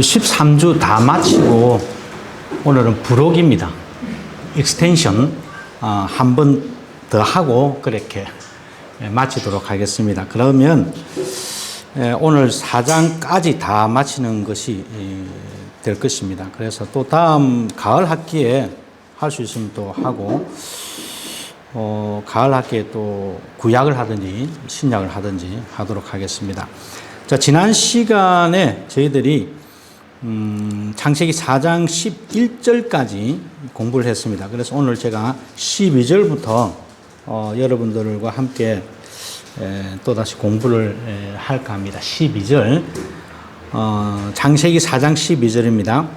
13주 다 마치고 오늘은 부록입니다. 익스텐션 한 번 더 하고 그렇게 마치도록 하겠습니다. 그러면 오늘 4장까지 다 마치는 것이 될 것입니다. 그래서 또 다음 가을 학기에 할 수 있으면 또 하고 가을 학기에 또 구약을 하든지 신약을 하든지 하도록 하겠습니다. 자, 지난 시간에 저희들이 창세기 4장 11절까지 공부를 했습니다. 그래서 오늘 제가 12절부터 여러분들과 함께 또다시 공부를 할까 합니다. 12절 창세기 4장 12절입니다.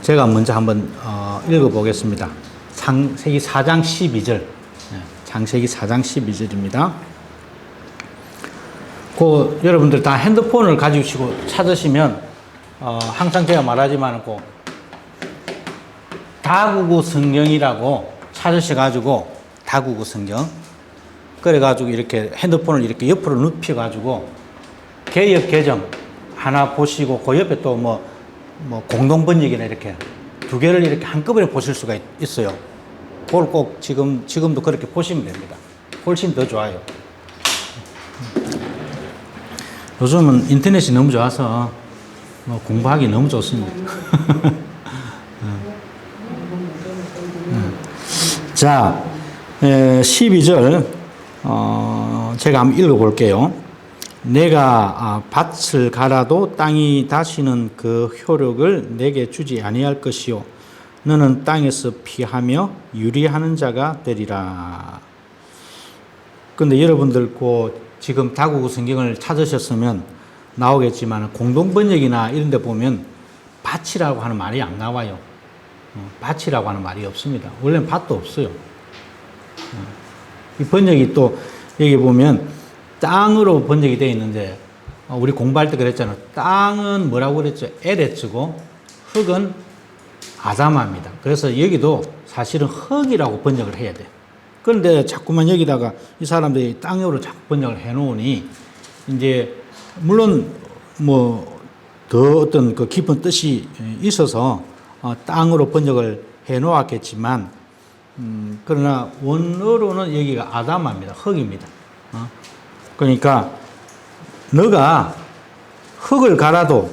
제가 먼저 한번 읽어보겠습니다. 창세기 4장 12절 창세기 4장 12절입니다. 여러분들 다 핸드폰을 가지고 찾으시면 항상 제가 말하지만 다국어 성경이라고 찾으셔가지고 다국어 성경 그래가지고 이렇게 핸드폰을 이렇게 옆으로 눕혀가지고 개역 개정 하나 보시고 그 옆에 또 뭐 공동 번역이나 이렇게 두 개를 이렇게 한꺼번에 보실 수가 있어요. 그걸 꼭 지금도 그렇게 보시면 됩니다. 훨씬 더 좋아요. 요즘은 인터넷이 너무 좋아서 공부하기 너무 좋습니다. 자, 12절 제가 한번 읽어볼게요. 내가 밭을 갈아도 땅이 다시는 그 효력을 내게 주지 아니할 것이요 너는 땅에서 피하며 유리하는 자가 되리라. 그런데 여러분들 지금 다국어 성경을 찾으셨으면 나오겠지만 공동번역이나 이런 데 보면 밭이라고 하는 말이 안 나와요. 밭이라고 하는 말이 없습니다. 원래는 밭도 없어요. 이 번역이 또 여기 보면 땅으로 번역이 되어 있는데 우리 공부할 때 그랬잖아요. 땅은 뭐라고 그랬죠? 에레츠고 흙은 아다마입니다. 그래서 여기도 사실은 흙이라고 번역을 해야 돼. 그런데 자꾸만 여기다가 이 사람들이 땅으로 자꾸 번역을 해 놓으니 이제 물론 더 어떤 그 깊은 뜻이 있어서 땅으로 번역을 해 놓았겠지만 그러나 원어로는 여기가 아다마입니다. 흙입니다. 그러니까 너가 흙을 갈아도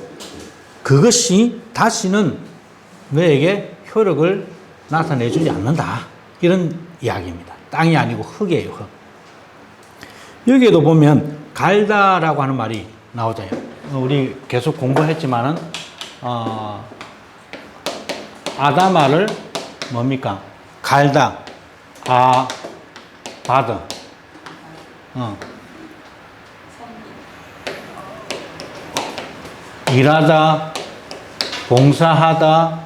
그것이 다시는 너에게 효력을 나타내주지 않는다. 이런 이야기입니다. 땅이 아니고 흙이에요. 흙. 여기에도 보면 갈다라고 하는 말이 나오잖아요. 우리 계속 공부했지만은 아다마를 뭡니까? 갈다, 바드, 일하다, 봉사하다,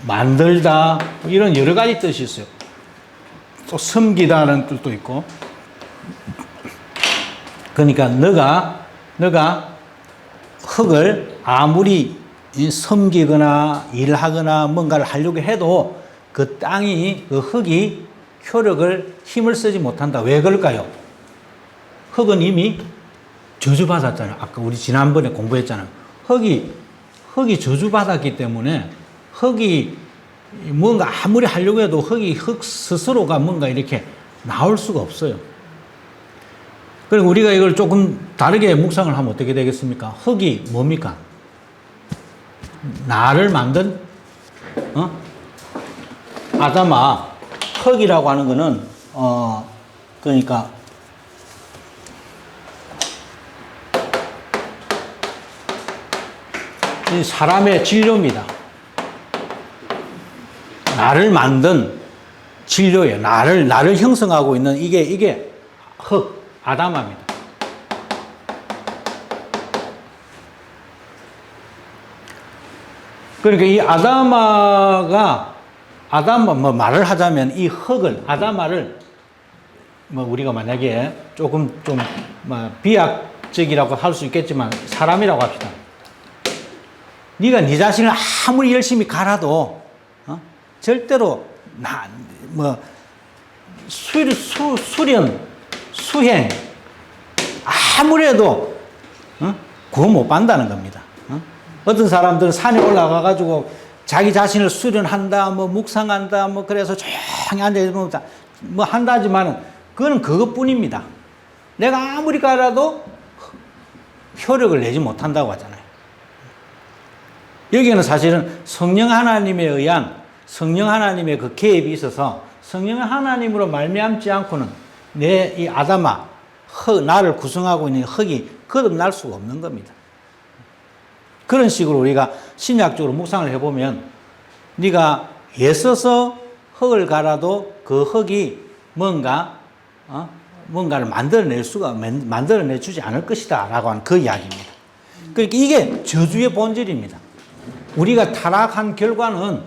만들다, 이런 여러 가지 뜻이 있어요. 또 섬기다라는 뜻도 있고. 그러니까 너가 흙을 아무리 섬기거나 일하거나 뭔가를 하려고 해도 그 땅이, 그 흙이 힘을 쓰지 못한다. 왜 그럴까요? 흙은 이미 저주받았잖아요. 아까 우리 지난번에 공부했잖아요. 흙이 저주받았기 때문에 흙이 뭔가 아무리 하려고 해도 흙 스스로가 뭔가 이렇게 나올 수가 없어요. 그리고 우리가 이걸 조금 다르게 묵상을 하면 어떻게 되겠습니까? 흙이 뭡니까? 나를 만든 아다마 흙이라고 하는 거는 그러니까 이 사람의 진료입니다. 나를 만든 진료예요. 나를 형성하고 있는 이게 흙 아다마입니다. 그러니까 이 아다마 말을 하자면 이 흙을 아다마를 우리가 만약에 조금 좀 비약적이라고 할 수 있겠지만 사람이라고 합시다. 네가 네 자신을 아무리 열심히 갈아도 절대로 수련 수행 아무리 해도 구원 못 받는다는 겁니다. 어떤 사람들은 산에 올라가가지고 자기 자신을 수련한다, 뭐 묵상한다, 뭐 그래서 조용히 앉아있으면 뭐 한다지만은 그거는 그것뿐입니다. 내가 아무리 가라도 효력을 내지 못한다고 하잖아요. 여기에는 사실은 성령 하나님에 의한 성령 하나님의 그 개입이 있어서 성령 하나님으로 말미암지 않고는 내 이 아담아, 나를 구성하고 있는 흙이 거듭날 수가 없는 겁니다. 그런 식으로 우리가 신약적으로 묵상을 해보면 네가 애써서 흙을 갈아도 그 흙이 뭔가를 만들어내 주지 않을 것이다 라고 하는 그 이야기입니다. 그러니까 이게 저주의 본질입니다. 우리가 타락한 결과는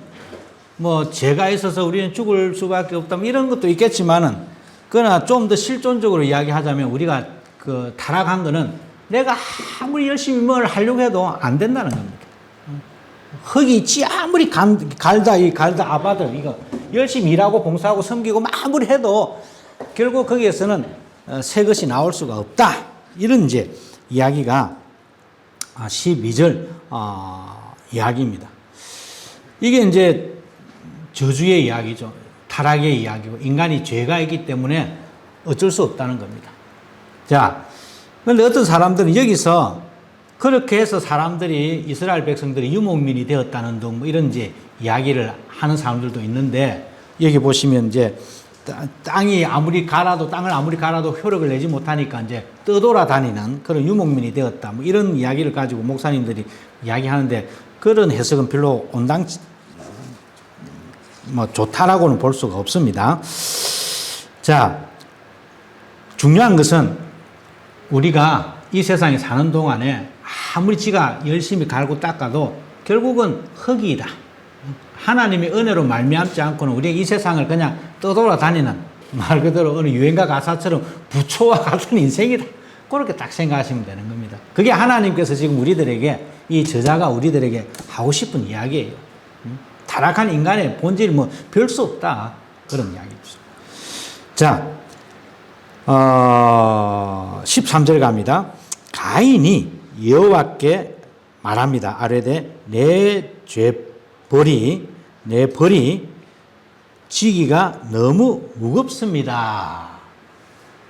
뭐 죄가 있어서 우리는 죽을 수밖에 없다 이런 것도 있겠지만은 그러나 좀 더 실존적으로 이야기하자면 우리가 그 타락한 거는 내가 아무리 열심히 뭘 하려고 해도 안 된다는 겁니다. 흙이 아무리 갈다 아바들 이거 열심히 일하고 봉사하고 섬기고 아무리 해도 결국 거기에서는 새 것이 나올 수가 없다. 이런 이제 이야기가 12절 이야기입니다. 이게 이제 저주의 이야기죠. 타락의 이야기고 인간이 죄가 있기 때문에 어쩔 수 없다는 겁니다. 자, 그런데 어떤 사람들은 여기서 그렇게 해서 사람들이 이스라엘 백성들이 유목민이 되었다는 등 뭐 이런 이제 이야기를 하는 사람들도 있는데 여기 보시면 이제 땅을 아무리 갈아도 효력을 내지 못하니까 이제 떠돌아다니는 그런 유목민이 되었다. 뭐 이런 이야기를 가지고 목사님들이 이야기하는데 그런 해석은 별로 온당치 뭐 좋다라고는 볼 수가 없습니다. 자, 중요한 것은 우리가 이 세상에 사는 동안에 아무리 지가 열심히 갈고 닦아도 결국은 흙이다. 하나님의 은혜로 말미암지 않고는 우리가 이 세상을 그냥 떠돌아다니는 말 그대로 어느 유행가 가사처럼 부초와 같은 인생이다. 그렇게 딱 생각하시면 되는 겁니다. 그게 하나님께서 지금 우리들에게 이 저자가 우리들에게 하고 싶은 이야기예요. 타락한 인간의 본질이 뭐 별 수 없다. 그런 이야기입니다. 자, 13절 갑니다. 가인이 여호와께 말합니다. 아뢰되 내 벌이 지기가 너무 무겁습니다.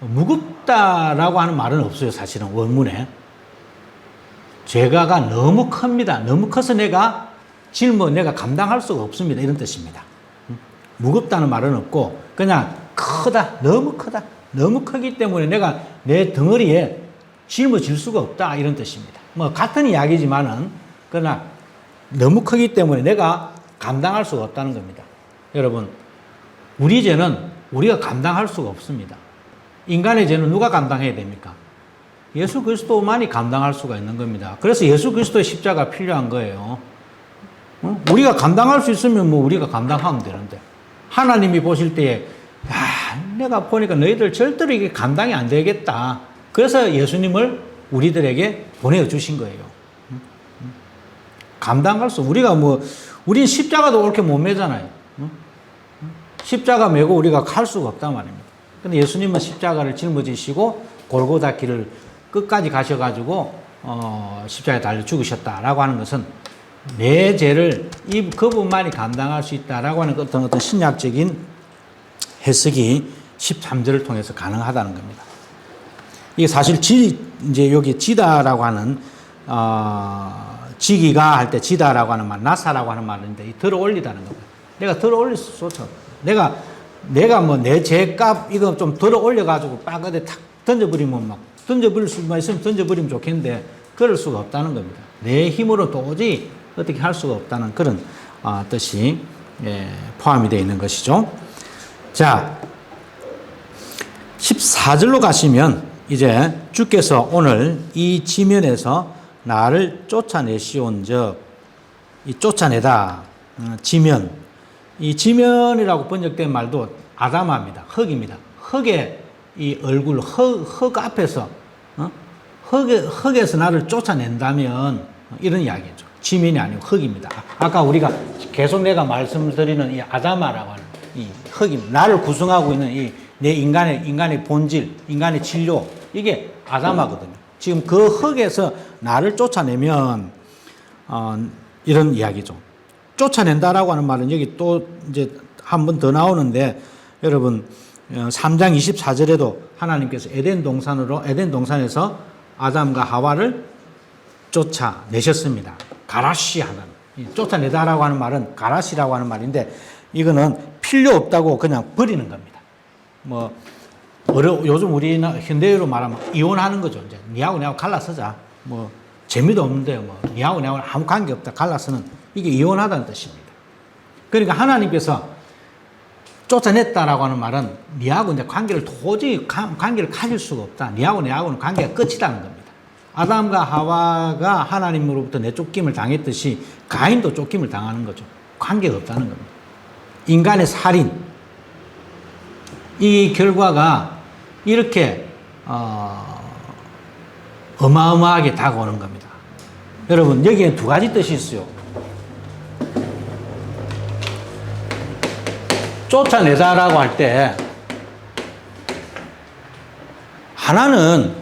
무겁다라고 하는 말은 없어요. 사실은 원문에. 죄가가 너무 큽니다. 너무 커서 내가 감당할 수가 없습니다. 이런 뜻입니다. 무겁다는 말은 없고 그냥 크다. 너무 크다. 너무 크기 때문에 내가 내 덩어리에 짊어질 수가 없다. 이런 뜻입니다. 뭐 같은 이야기지만은 그러나 너무 크기 때문에 내가 감당할 수가 없다는 겁니다. 여러분, 우리 죄는 우리가 감당할 수가 없습니다. 인간의 죄는 누가 감당해야 됩니까? 예수 그리스도만이 감당할 수가 있는 겁니다. 그래서 예수 그리스도의 십자가 필요한 거예요. 우리가 감당할 수 있으면 뭐 우리가 감당하면 되는데 하나님이 보실 때에 내가 보니까 너희들 절대로 이게 감당이 안 되겠다. 그래서 예수님을 우리들에게 보내주신 거예요. 감당할 수, 우린 십자가도 옳게 못 매잖아요. 십자가 메고 우리가 갈 수가 없단 말입니다. 근데 예수님은 십자가를 짊어지시고 골고다 길을 끝까지 가셔가지고, 십자가에 달려 죽으셨다라고 하는 것은 내 죄를 그분만이 감당할 수 있다라고 하는 어떤 신약적인 해석이 13절을 통해서 가능하다는 겁니다. 이게 사실 이제 여기 지다라고 하는, 지기가 할 때 지다라고 하는 말, 나사라고 하는 말인데, 들어 올리다는 겁니다. 내가 들어 올릴 수 없어. 내가 뭐 내 죄값 이거 좀 들어 올려가지고 빡 어디 탁 던져버리면 던져버릴 수만 있으면 던져버리면 좋겠는데, 그럴 수가 없다는 겁니다. 내 힘으로 도저히 어떻게 할 수가 없다는 그런 뜻이 포함이 되어 있는 것이죠. 자, 14절로 가시면 이제 주께서 오늘 이 지면에서 나를 쫓아내시온즉, 이 쫓아내다, 지면, 이 지면이라고 번역된 말도 아담아입니다. 흙입니다. 흙의 이 얼굴, 흙 앞에서, 흙에서 나를 쫓아낸다면, 이런 이야기죠. 지면이 아니고 흙입니다. 아까 우리가 계속 내가 말씀드리는 이 아담아라고 하는 이 흙입니다. 나를 구성하고 있는 이 내 인간의 본질, 인간의 진료, 이게 아담아거든요. 지금 그 흙에서 나를 쫓아내면, 이런 이야기죠. 쫓아낸다라고 하는 말은 여기 또 이제 한 번 더 나오는데 여러분 3장 24절에도 하나님께서 에덴 동산에서 아담과 하와를 쫓아내셨습니다. 가라시 하는 쫓아내다라고 하는 말은 가라시라고 하는 말인데 이거는 필요 없다고 그냥 버리는 겁니다. 뭐 요즘 우리나 현대로 말하면 이혼하는 거죠. 이제 니하고 내하고 갈라서자. 뭐 재미도 없는데 뭐 니하고 내하고 아무 관계 없다. 갈라서는 이게 이혼하다는 뜻입니다. 그러니까 하나님께서 쫓아냈다라고 하는 말은 니하고 이제 도저히 관계를 가질 수가 없다. 니하고 내하고는 관계가 끝이라는 겁니다. 아담과 하와가 하나님으로부터 내쫓김을 당했듯이 가인도 쫓김을 당하는 거죠. 관계가 없다는 겁니다. 인간의 살인. 이 결과가 이렇게 어마어마하게 다가오는 겁니다. 여러분 여기에 두 가지 뜻이 있어요. 쫓아내다라고 할 때 하나는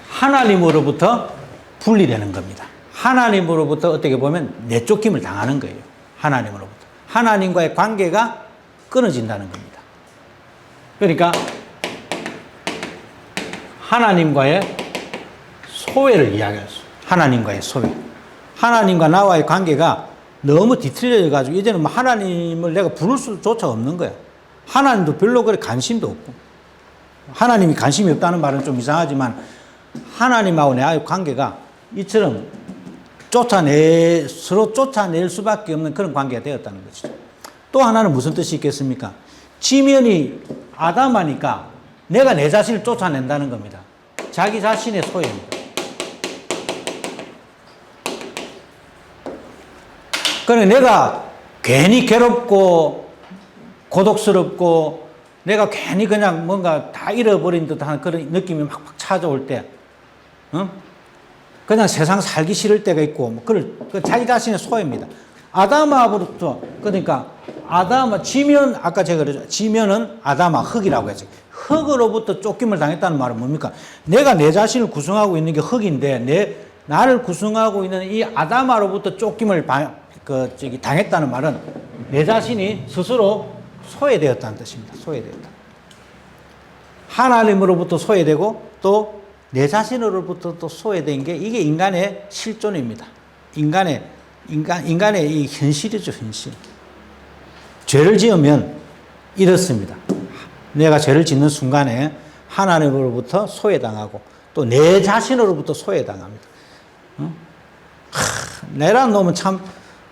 하나님으로부터 분리되는 겁니다. 하나님으로부터 어떻게 보면 내쫓김을 당하는 거예요. 하나님으로부터. 하나님과의 관계가 끊어진다는 겁니다. 그러니까 하나님과의 소외를 이야기했어요. 하나님과의 소외. 하나님과 나와의 관계가 너무 뒤틀려져 가지고 이제는 뭐 하나님을 내가 부를 수조차 없는 거야. 하나님도 별로 그래 관심도 없고. 하나님이 관심이 없다는 말은 좀 이상하지만 하나님하고 나의 관계가 이처럼 서로 쫓아낼 수밖에 없는 그런 관계가 되었다는 것이죠. 또 하나는 무슨 뜻이 있겠습니까? 지면이 아담하니까 내가 내 자신을 쫓아낸다는 겁니다. 자기 자신의 소유입니다. 그러니까 내가 괜히 괴롭고 고독스럽고 내가 괜히 그냥 뭔가 다 잃어버린 듯한 그런 느낌이 막 찾아올 때, 그냥 세상 살기 싫을 때가 있고, 뭐 그 자기 자신의 소유입니다. 아담아부터, 그러니까 지면, 아까 제가 그랬죠. 지면은 아담아, 흙이라고 했죠. 흙으로부터 쫓김을 당했다는 말은 뭡니까? 내가 내 자신을 구성하고 있는 게 흙인데, 나를 구성하고 있는 이 아담아로부터 쫓김을 당했다는 말은 내 자신이 스스로 소외되었다는 뜻입니다. 소외되었다. 하나님으로부터 소외되고 또 내 자신으로부터 또 소외된 게 이게 인간의 실존입니다. 인간의 이 현실이죠, 현실. 죄를 지으면 이렇습니다. 내가 죄를 짓는 순간에 하나님으로부터 소외당하고 또 내 자신으로부터 소외당합니다. 내란 놈은 참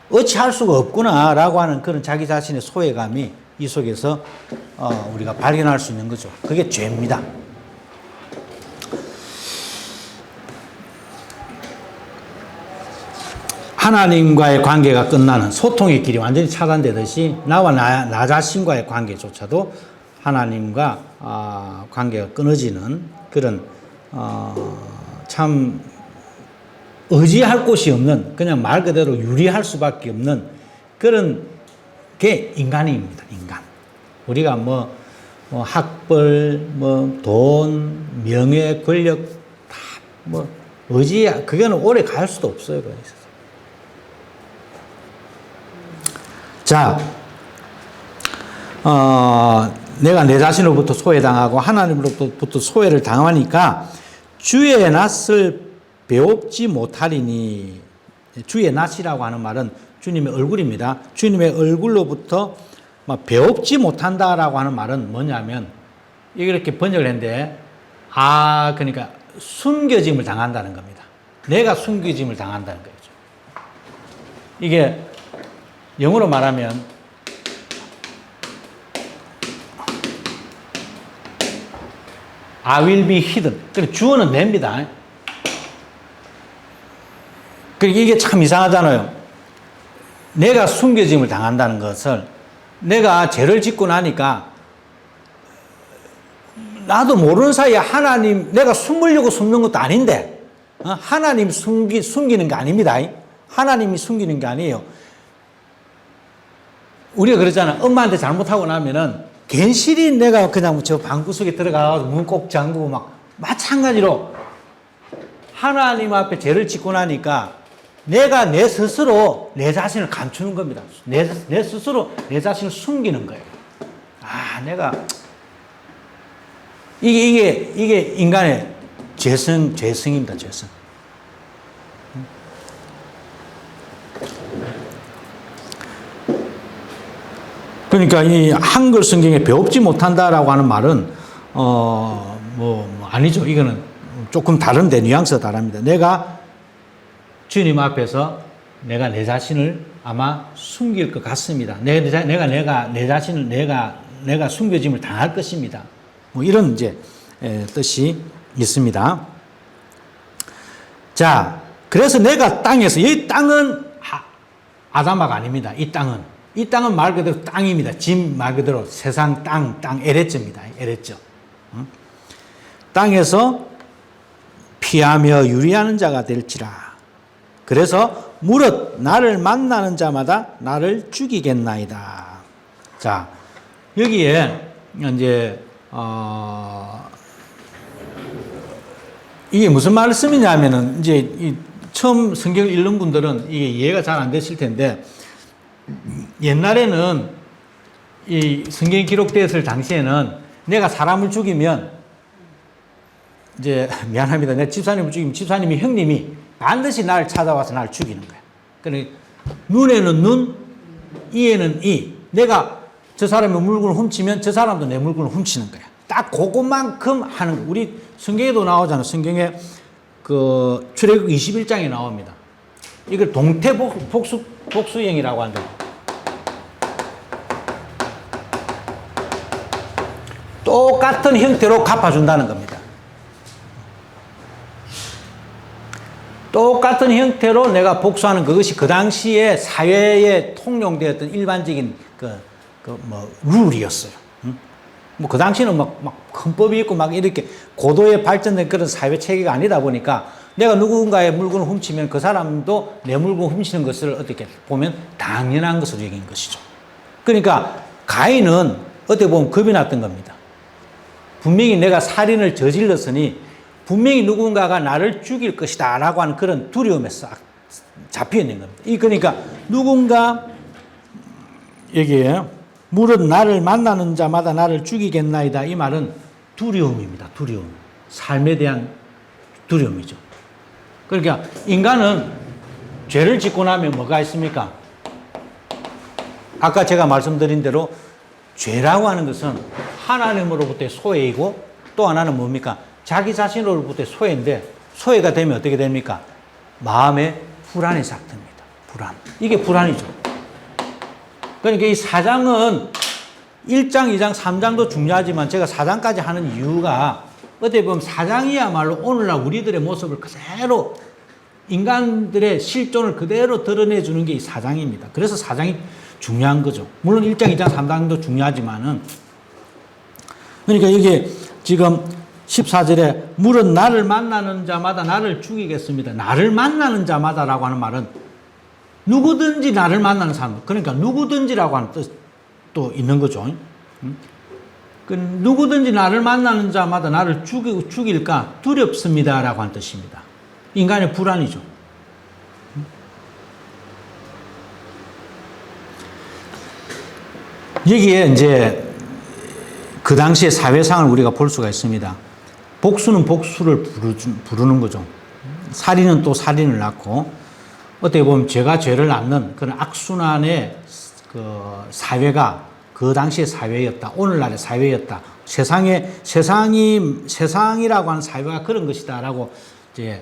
어찌할 수가 없구나라고 하는 그런 자기 자신의 소외감이 이 속에서 우리가 발견할 수 있는 거죠. 그게 죄입니다. 하나님과의 관계가 끝나는 소통의 길이 완전히 차단되듯이 나와 나 자신과의 관계조차도 하나님과 관계가 끊어지는 그런 참 의지할 곳이 없는, 그냥 말 그대로 유리할 수밖에 없는 그런 게 인간입니다. 인간. 우리가 학벌, 돈, 명예, 권력 다 그거는 오래 갈 수도 없어요. 자, 내가 내 자신으로부터 소외당하고 하나님으로부터 소외를 당하니까 주의 낯을 배웁지 못하리니, 주의 낯이라고 하는 말은 주님의 얼굴입니다. 주님의 얼굴로부터 배웁지 못한다라고 하는 말은 뭐냐면, 이렇게 번역을 했는데, 그러니까 숨겨짐을 당한다는 겁니다. 내가 숨겨짐을 당한다는 거죠. 이게 영어로 말하면 I will be hidden. 그래, 주어는 냅니다. 그러니까 이게 참 이상하잖아요. 내가 숨겨짐을 당한다는 것을, 내가 죄를 짓고 나니까 나도 모르는 사이에 내가 숨으려고 숨는 것도 아닌데, 하나님 숨기는 게 아닙니다. 하나님이 숨기는 게 아니에요. 우리가 그러잖아. 엄마한테 잘못하고 나면은 괜시리 내가 그냥 저 방구석에 들어가서 문 꼭 잠그고 마찬가지로 하나님 앞에 죄를 짓고 나니까 내가 내 스스로 내 자신을 감추는 겁니다. 내 스스로 내 자신을 숨기는 거예요. 아, 내가 이게 인간의 죄성입니다. 죄성. 그러니까 이 한글 성경에 배웁지 못한다라고 하는 말은 아니죠. 이거는 조금 다른데 뉘앙스가 다릅니다. 내가 주님 앞에서 내가 내 자신을 아마 숨길 것 같습니다. 내가 내 자신을 내가 숨겨짐을 당할 것입니다. 뭐 이런 이제 뜻이 있습니다. 자, 그래서 내가 땅에서, 이 땅은 아담아가 아닙니다. 이 땅은 말 그대로 땅입니다. 짐 말 그대로 세상 땅 에레츠입니다. 에레츠. 땅에서 피하며 유리하는 자가 될지라. 그래서 무릇 나를 만나는 자마다 나를 죽이겠나이다. 자, 여기에 이제 이게 무슨 말씀이냐면은 이제 처음 성경을 읽는 분들은 이게 이해가 잘 안 되실 텐데, 옛날에는 이 성경이 기록되었을 당시에는 내가 사람을 죽이면 이제 미안합니다. 내 집사님을 죽이면 집사님이 형님이 반드시 나를 찾아와서 나를 죽이는 거야. 그러니까 눈에는 눈, 이에는 이. 내가 저 사람의 물건을 훔치면 저 사람도 내 물건을 훔치는 거야. 딱 그것만큼 하는 거야. 우리 성경에도 나오잖아. 성경에 그 출애굽 21장에 나옵니다. 이걸 동태복수형이라고 한다. 똑같은 형태로 갚아준다는 겁니다. 똑같은 형태로 내가 복수하는 그것이 그 당시에 사회에 통용되었던 일반적인 룰이었어요. 뭐 그 당시는 막 헌법이 있고 막 이렇게 고도에 발전된 그런 사회 체계가 아니다 보니까 내가 누군가의 물건을 훔치면 그 사람도 내 물건을 훔치는 것을 어떻게 보면 당연한 것으로 여긴 것이죠. 그러니까 가인은 어떻게 보면 겁이 났던 겁니다. 분명히 내가 살인을 저질렀으니 분명히 누군가가 나를 죽일 것이다 라고 하는 그런 두려움에 싹 잡혀 있는 겁니다. 그러니까 누군가 여기에 무릇 나를 만나는 자마다 나를 죽이겠나이다. 이 말은 두려움입니다. 두려움. 삶에 대한 두려움이죠. 그러니까 인간은 죄를 짓고 나면 뭐가 있습니까? 아까 제가 말씀드린 대로 죄라고 하는 것은 하나님으로부터의 소외이고 또 하나는 뭡니까? 자기 자신으로부터의 소외인데 소외가 되면 어떻게 됩니까? 마음에 불안이 싹듭니다. 불안. 이게 불안이죠. 그러니까 이 4장은 1장, 2장, 3장도 중요하지만 제가 4장까지 하는 이유가 어떻게 보면 4장이야말로 오늘날 우리들의 모습을 그대로 인간들의 실존을 그대로 드러내주는 게 이 4장입니다. 그래서 4장이 중요한 거죠. 물론 1장, 2장, 3장도 중요하지만은 그러니까 이게 지금 14절에 무릇 나를 만나는 자마다 나를 죽이겠습니다. 나를 만나는 자마다라고 하는 말은 누구든지 나를 만나는 사람, 그러니까 누구든지라고 하는 뜻도 있는 거죠. 누구든지 나를 만나는 자마다 나를 죽일까 두렵습니다라고 하는 뜻입니다. 인간의 불안이죠. 여기에 이제 그 당시의 사회상을 우리가 볼 수가 있습니다. 복수는 복수를 부르는 거죠. 살인은 또 살인을 낳고, 어떻게 보면 죄가 죄를 낳는 그런 악순환의 그 사회가 그 당시의 사회였다. 오늘날의 사회였다. 세상이라고 하는 사회가 그런 것이다라고 이제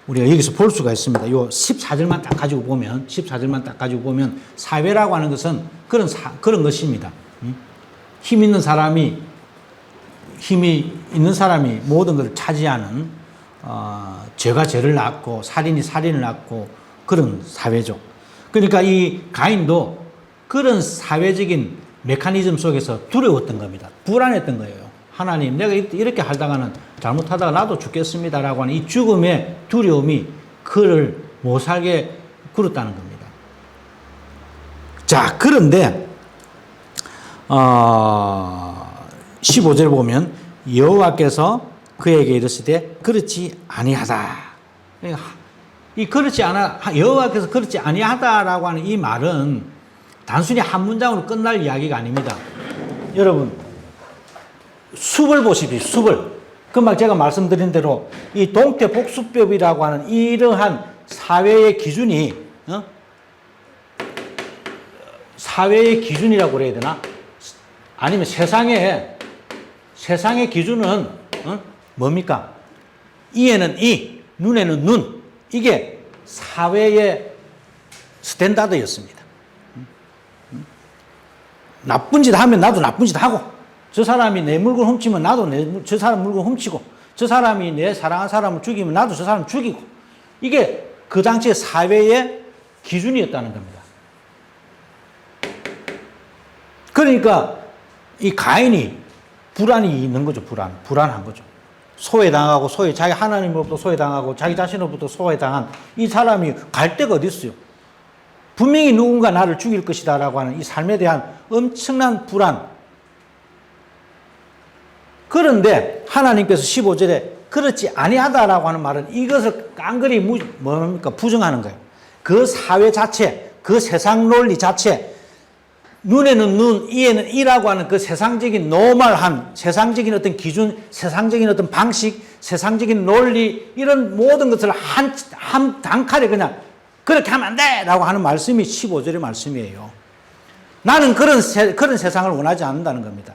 우리가 여기서 볼 수가 있습니다. 요 14절만 딱 가지고 보면 사회라고 하는 것은 그런 것입니다. 힘이 있는 사람이 모든 것을 차지하는 죄가 죄를 낳고 살인이 살인을 낳고 그런 사회죠. 그러니까 이 가인도 그런 사회적인 메커니즘 속에서 두려웠던 겁니다. 불안했던 거예요. 하나님, 내가 이렇게 하다가는 잘못하다가 나도 죽겠습니다라고 하는 이 죽음의 두려움이 그를 못 살게 굴었다는 겁니다. 자, 그런데 15절 보면 여호와께서 그에게 이르시되 그렇지 아니하다. 이 그렇지 않아, 여호와께서 그렇지 아니하다라고 하는 이 말은 단순히 한 문장으로 끝날 이야기가 아닙니다. 여러분, 숲을 보십시오. 숲을. 금방 제가 말씀드린 대로 이 동태복수법이라고 하는 이러한 사회의 기준이, 사회의 기준이라고 그래야 되나? 아니면 세상의 기준은 뭡니까? 이에는 이, 눈에는 눈. 이게 사회의 스탠다드였습니다. 나쁜 짓 하면 나도 나쁜 짓 하고, 저 사람이 내 물건 훔치면 나도 저 사람 물건 훔치고, 저 사람이 내 사랑하는 사람을 죽이면 나도 저 사람 죽이고, 이게 그 당시의 사회의 기준이었다는 겁니다. 그러니까 이 가인이 불안이 있는 거죠. 불안한 거죠. 소외당하고 자기 하나님으로부터 소외당하고 자기 자신으로부터 소외당한 이 사람이 갈 데가 어디 있어요? 분명히 누군가 나를 죽일 것이다라고 하는 이 삶에 대한 엄청난 불안. 그런데 하나님께서 15절에 그렇지 아니하다라고 하는 말은 이것을 깡그리 뭡니까? 부정하는 거예요. 그 사회 자체, 그 세상 논리 자체, 눈에는 눈, 이에는 이라고 하는 그 세상적인 노멀한, 세상적인 어떤 기준, 세상적인 어떤 방식, 세상적인 논리, 이런 모든 것을 한 단칼에 그냥 그렇게 하면 안 돼! 라고 하는 말씀이 15절의 말씀이에요. 나는 그런 세상을 원하지 않는다는 겁니다.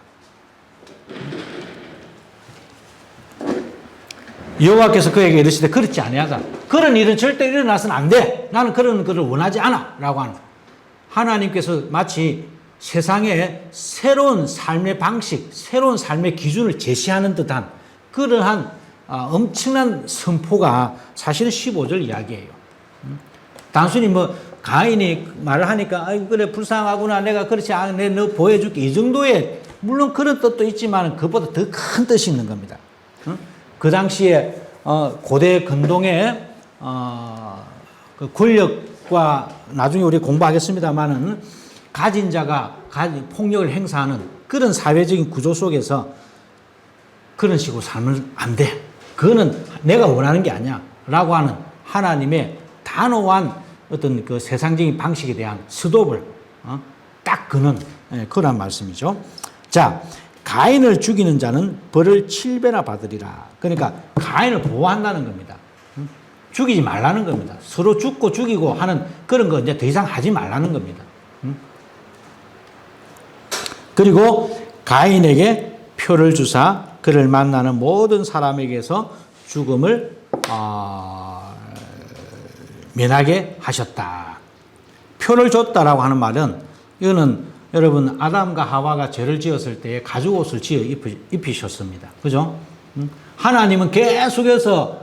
여호와께서 그에게 이르시되 그렇지 아니하다. 그런 일은 절대 일어나서는 안 돼. 나는 그런 것을 원하지 않아. 라고 하는. 하나님께서 마치 세상에 새로운 삶의 방식, 새로운 삶의 기준을 제시하는 듯한 그러한 엄청난 선포가 사실은 15절 이야기예요. 단순히 뭐 가인이 말을 하니까 아이고 그래 불쌍하구나 내가 그렇지 않네 너 보여줄게 이 정도의 물론 그런 뜻도 있지만 그보다 더 큰 뜻이 있는 겁니다. 그 당시에 고대 근동의 그 권력과 나중에 우리 공부하겠습니다만은 가진 자가 폭력을 행사하는 그런 사회적인 구조 속에서 그런 식으로 살면 안 돼. 그거는 내가 원하는 게 아니야. 라고 하는 하나님의 단호한 어떤 그 세상적인 방식에 대한 스톱을 딱 그는 그런 말씀이죠. 자, 가인을 죽이는 자는 벌을 7배나 받으리라. 그러니까 가인을 보호한다는 겁니다. 죽이지 말라는 겁니다. 서로 죽고 죽이고 하는 그런 거 이제 더 이상 하지 말라는 겁니다. 그리고 가인에게 표를 주사 그를 만나는 모든 사람에게서 죽음을 면하게 하셨다. 표를 줬다라고 하는 말은 이거는 여러분 아담과 하와가 죄를 지었을 때 가죽옷을 지어 입히셨습니다. 그죠? 하나님은 계속해서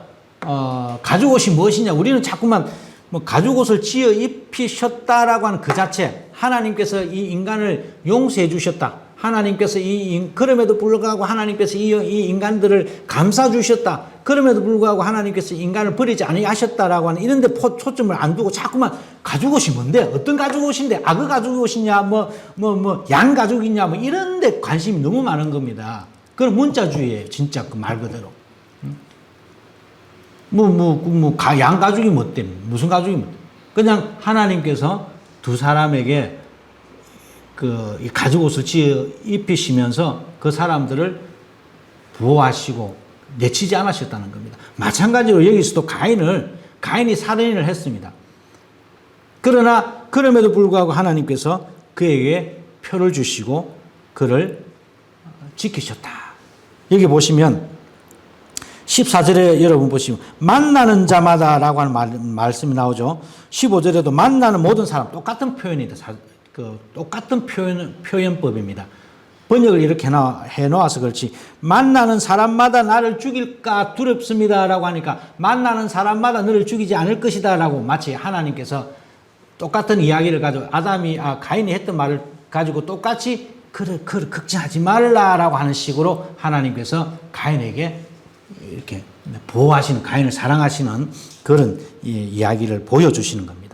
가죽옷이 무엇이냐 우리는 자꾸만 뭐 가죽옷을 지어 입히셨다라고 하는 그 자체 하나님께서 이 인간을 용서해 주셨다. 하나님께서 그럼에도 불구하고 하나님께서 이 인간들을 감싸 주셨다. 그럼에도 불구하고 하나님께서 인간을 버리지 아니하셨다라고 하는 이런 데 초점을 안 두고 자꾸만 가죽옷이 뭔데? 어떤 가죽옷인데? 악의 가죽옷이냐? 양 가죽이냐? 뭐 이런 데 관심이 너무 많은 겁니다. 그건 문자주의예요. 진짜 그 말 그대로. 양 가죽이 뭐 때문에? 무슨 가죽이 뭐 때문에? 그냥 하나님께서 두 사람에게 이 가죽옷을 지어 입히시면서 그 사람들을 보호하시고 내치지 않으셨다는 겁니다. 마찬가지로 여기서도 가인이 살인을 했습니다. 그러나 그럼에도 불구하고 하나님께서 그에게 표를 주시고 그를 지키셨다. 여기 보시면 14절에 여러분 보시면 만나는 자마다라고 하는 말씀이 나오죠. 15절에도 만나는 모든 사람 똑같은 표현이다. 똑같은 표현법입니다. 번역을 이렇게 해놓아서 그렇지 만나는 사람마다 나를 죽일까 두렵습니다라고 하니까 만나는 사람마다 너를 죽이지 않을 것이다라고 마치 하나님께서 똑같은 이야기를 가지고 가인이 했던 말을 가지고 똑같이 그래 걱정하지 말라라고 하는 식으로 하나님께서 가인에게 이렇게 보호하시는 가인을 사랑하시는 그런 이야기를 보여주시는 겁니다.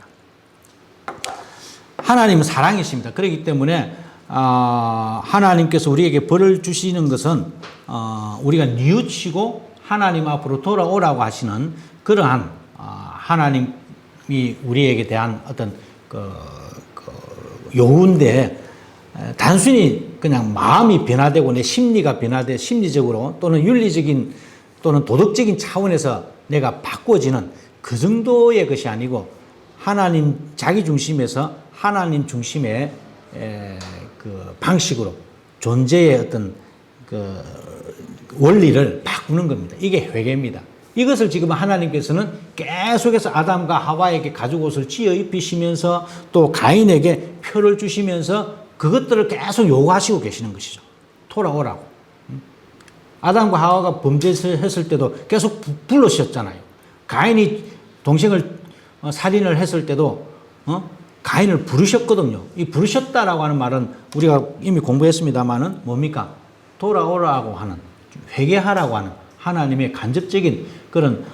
하나님은 사랑이십니다. 그렇기 때문에 하나님께서 우리에게 벌을 주시는 것은 우리가 뉘우치고 하나님 앞으로 돌아오라고 하시는 그러한 하나님이 우리에게 대한 어떤 요구인데 단순히 그냥 마음이 변화되고 내 심리가 변화돼 심리적으로 또는 윤리적인 또는 도덕적인 차원에서 내가 바꿔지는 그 정도의 것이 아니고 하나님 자기 중심에서 하나님 중심의 그 방식으로 존재의 어떤 그 원리를 바꾸는 겁니다. 이게 회개입니다. 이것을 지금 하나님께서는 계속해서 아담과 하와에게 가죽 옷을 지어 입히시면서 또 가인에게 표를 주시면서 그것들을 계속 요구하시고 계시는 것이죠. 돌아오라고. 아담과 하와가 범죄했을 때도 계속 불러주셨잖아요. 가인이 동생을 살인을 했을 때도 가인을 부르셨거든요. 이 부르셨다라고 하는 말은 우리가 이미 공부했습니다만은 뭡니까? 돌아오라고 하는, 회개하라고 하는 하나님의 간접적인 그런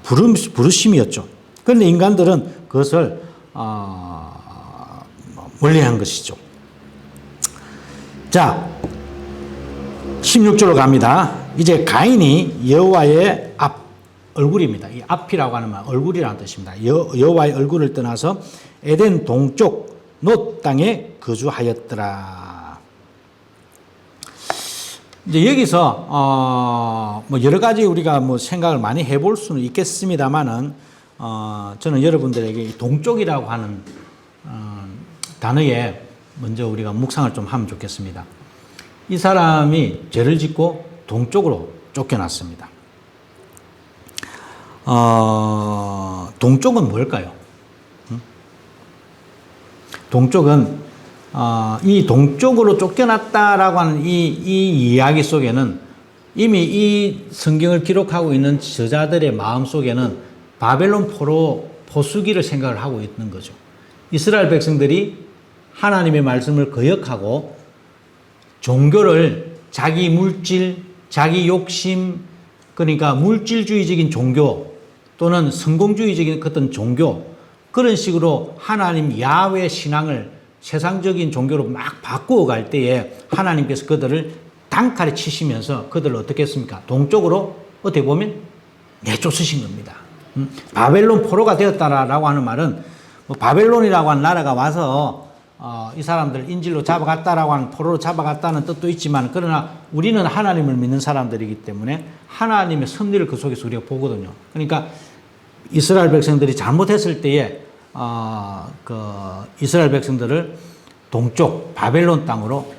부르심이었죠. 그런데 인간들은 그것을 멀리한 것이죠. 자, 16절로 갑니다. 이제 가인이 여호와의 얼굴입니다. 이 앞이라고 하는 말 얼굴이라는 뜻입니다. 여호와의 얼굴을 떠나서 에덴 동쪽 놋 땅에 거주하였더라. 이제 여기서 뭐 여러 가지 우리가 뭐 생각을 많이 해볼 수는 있겠습니다만은 저는 여러분들에게 동쪽이라고 하는 단어에 먼저 우리가 묵상을 좀 하면 좋겠습니다. 이 사람이 죄를 짓고 동쪽으로 쫓겨났습니다. 동쪽은 뭘까요? 동쪽은 이 동쪽으로 쫓겨났다라고 하는 이 이야기 속에는 이미 이 성경을 기록하고 있는 저자들의 마음 속에는 바벨론 포로 포수기를 생각을 하고 있는 거죠. 이스라엘 백성들이 하나님의 말씀을 거역하고 종교를 자기 물질, 자기 욕심, 그러니까 물질주의적인 종교 또는 성공주의적인 어떤 종교, 그런 식으로 하나님 야훼 신앙을 세상적인 종교로 막 바꾸어 갈 때에 하나님께서 그들을 단칼에 치시면서 그들을 어떻게 했습니까? 동쪽으로 어떻게 보면 내쫓으신 겁니다. 바벨론 포로가 되었다라고 하는 말은 뭐 바벨론이라고 하는 나라가 와서 이 사람들 인질로 잡아갔다라고 하는 포로로 잡아갔다는 뜻도 있지만, 그러나 우리는 하나님을 믿는 사람들이기 때문에 하나님의 섭리를 그 속에서 우리가 보거든요. 그러니까 이스라엘 백성들이 잘못했을 때에 이스라엘 백성들을 동쪽 바벨론 땅으로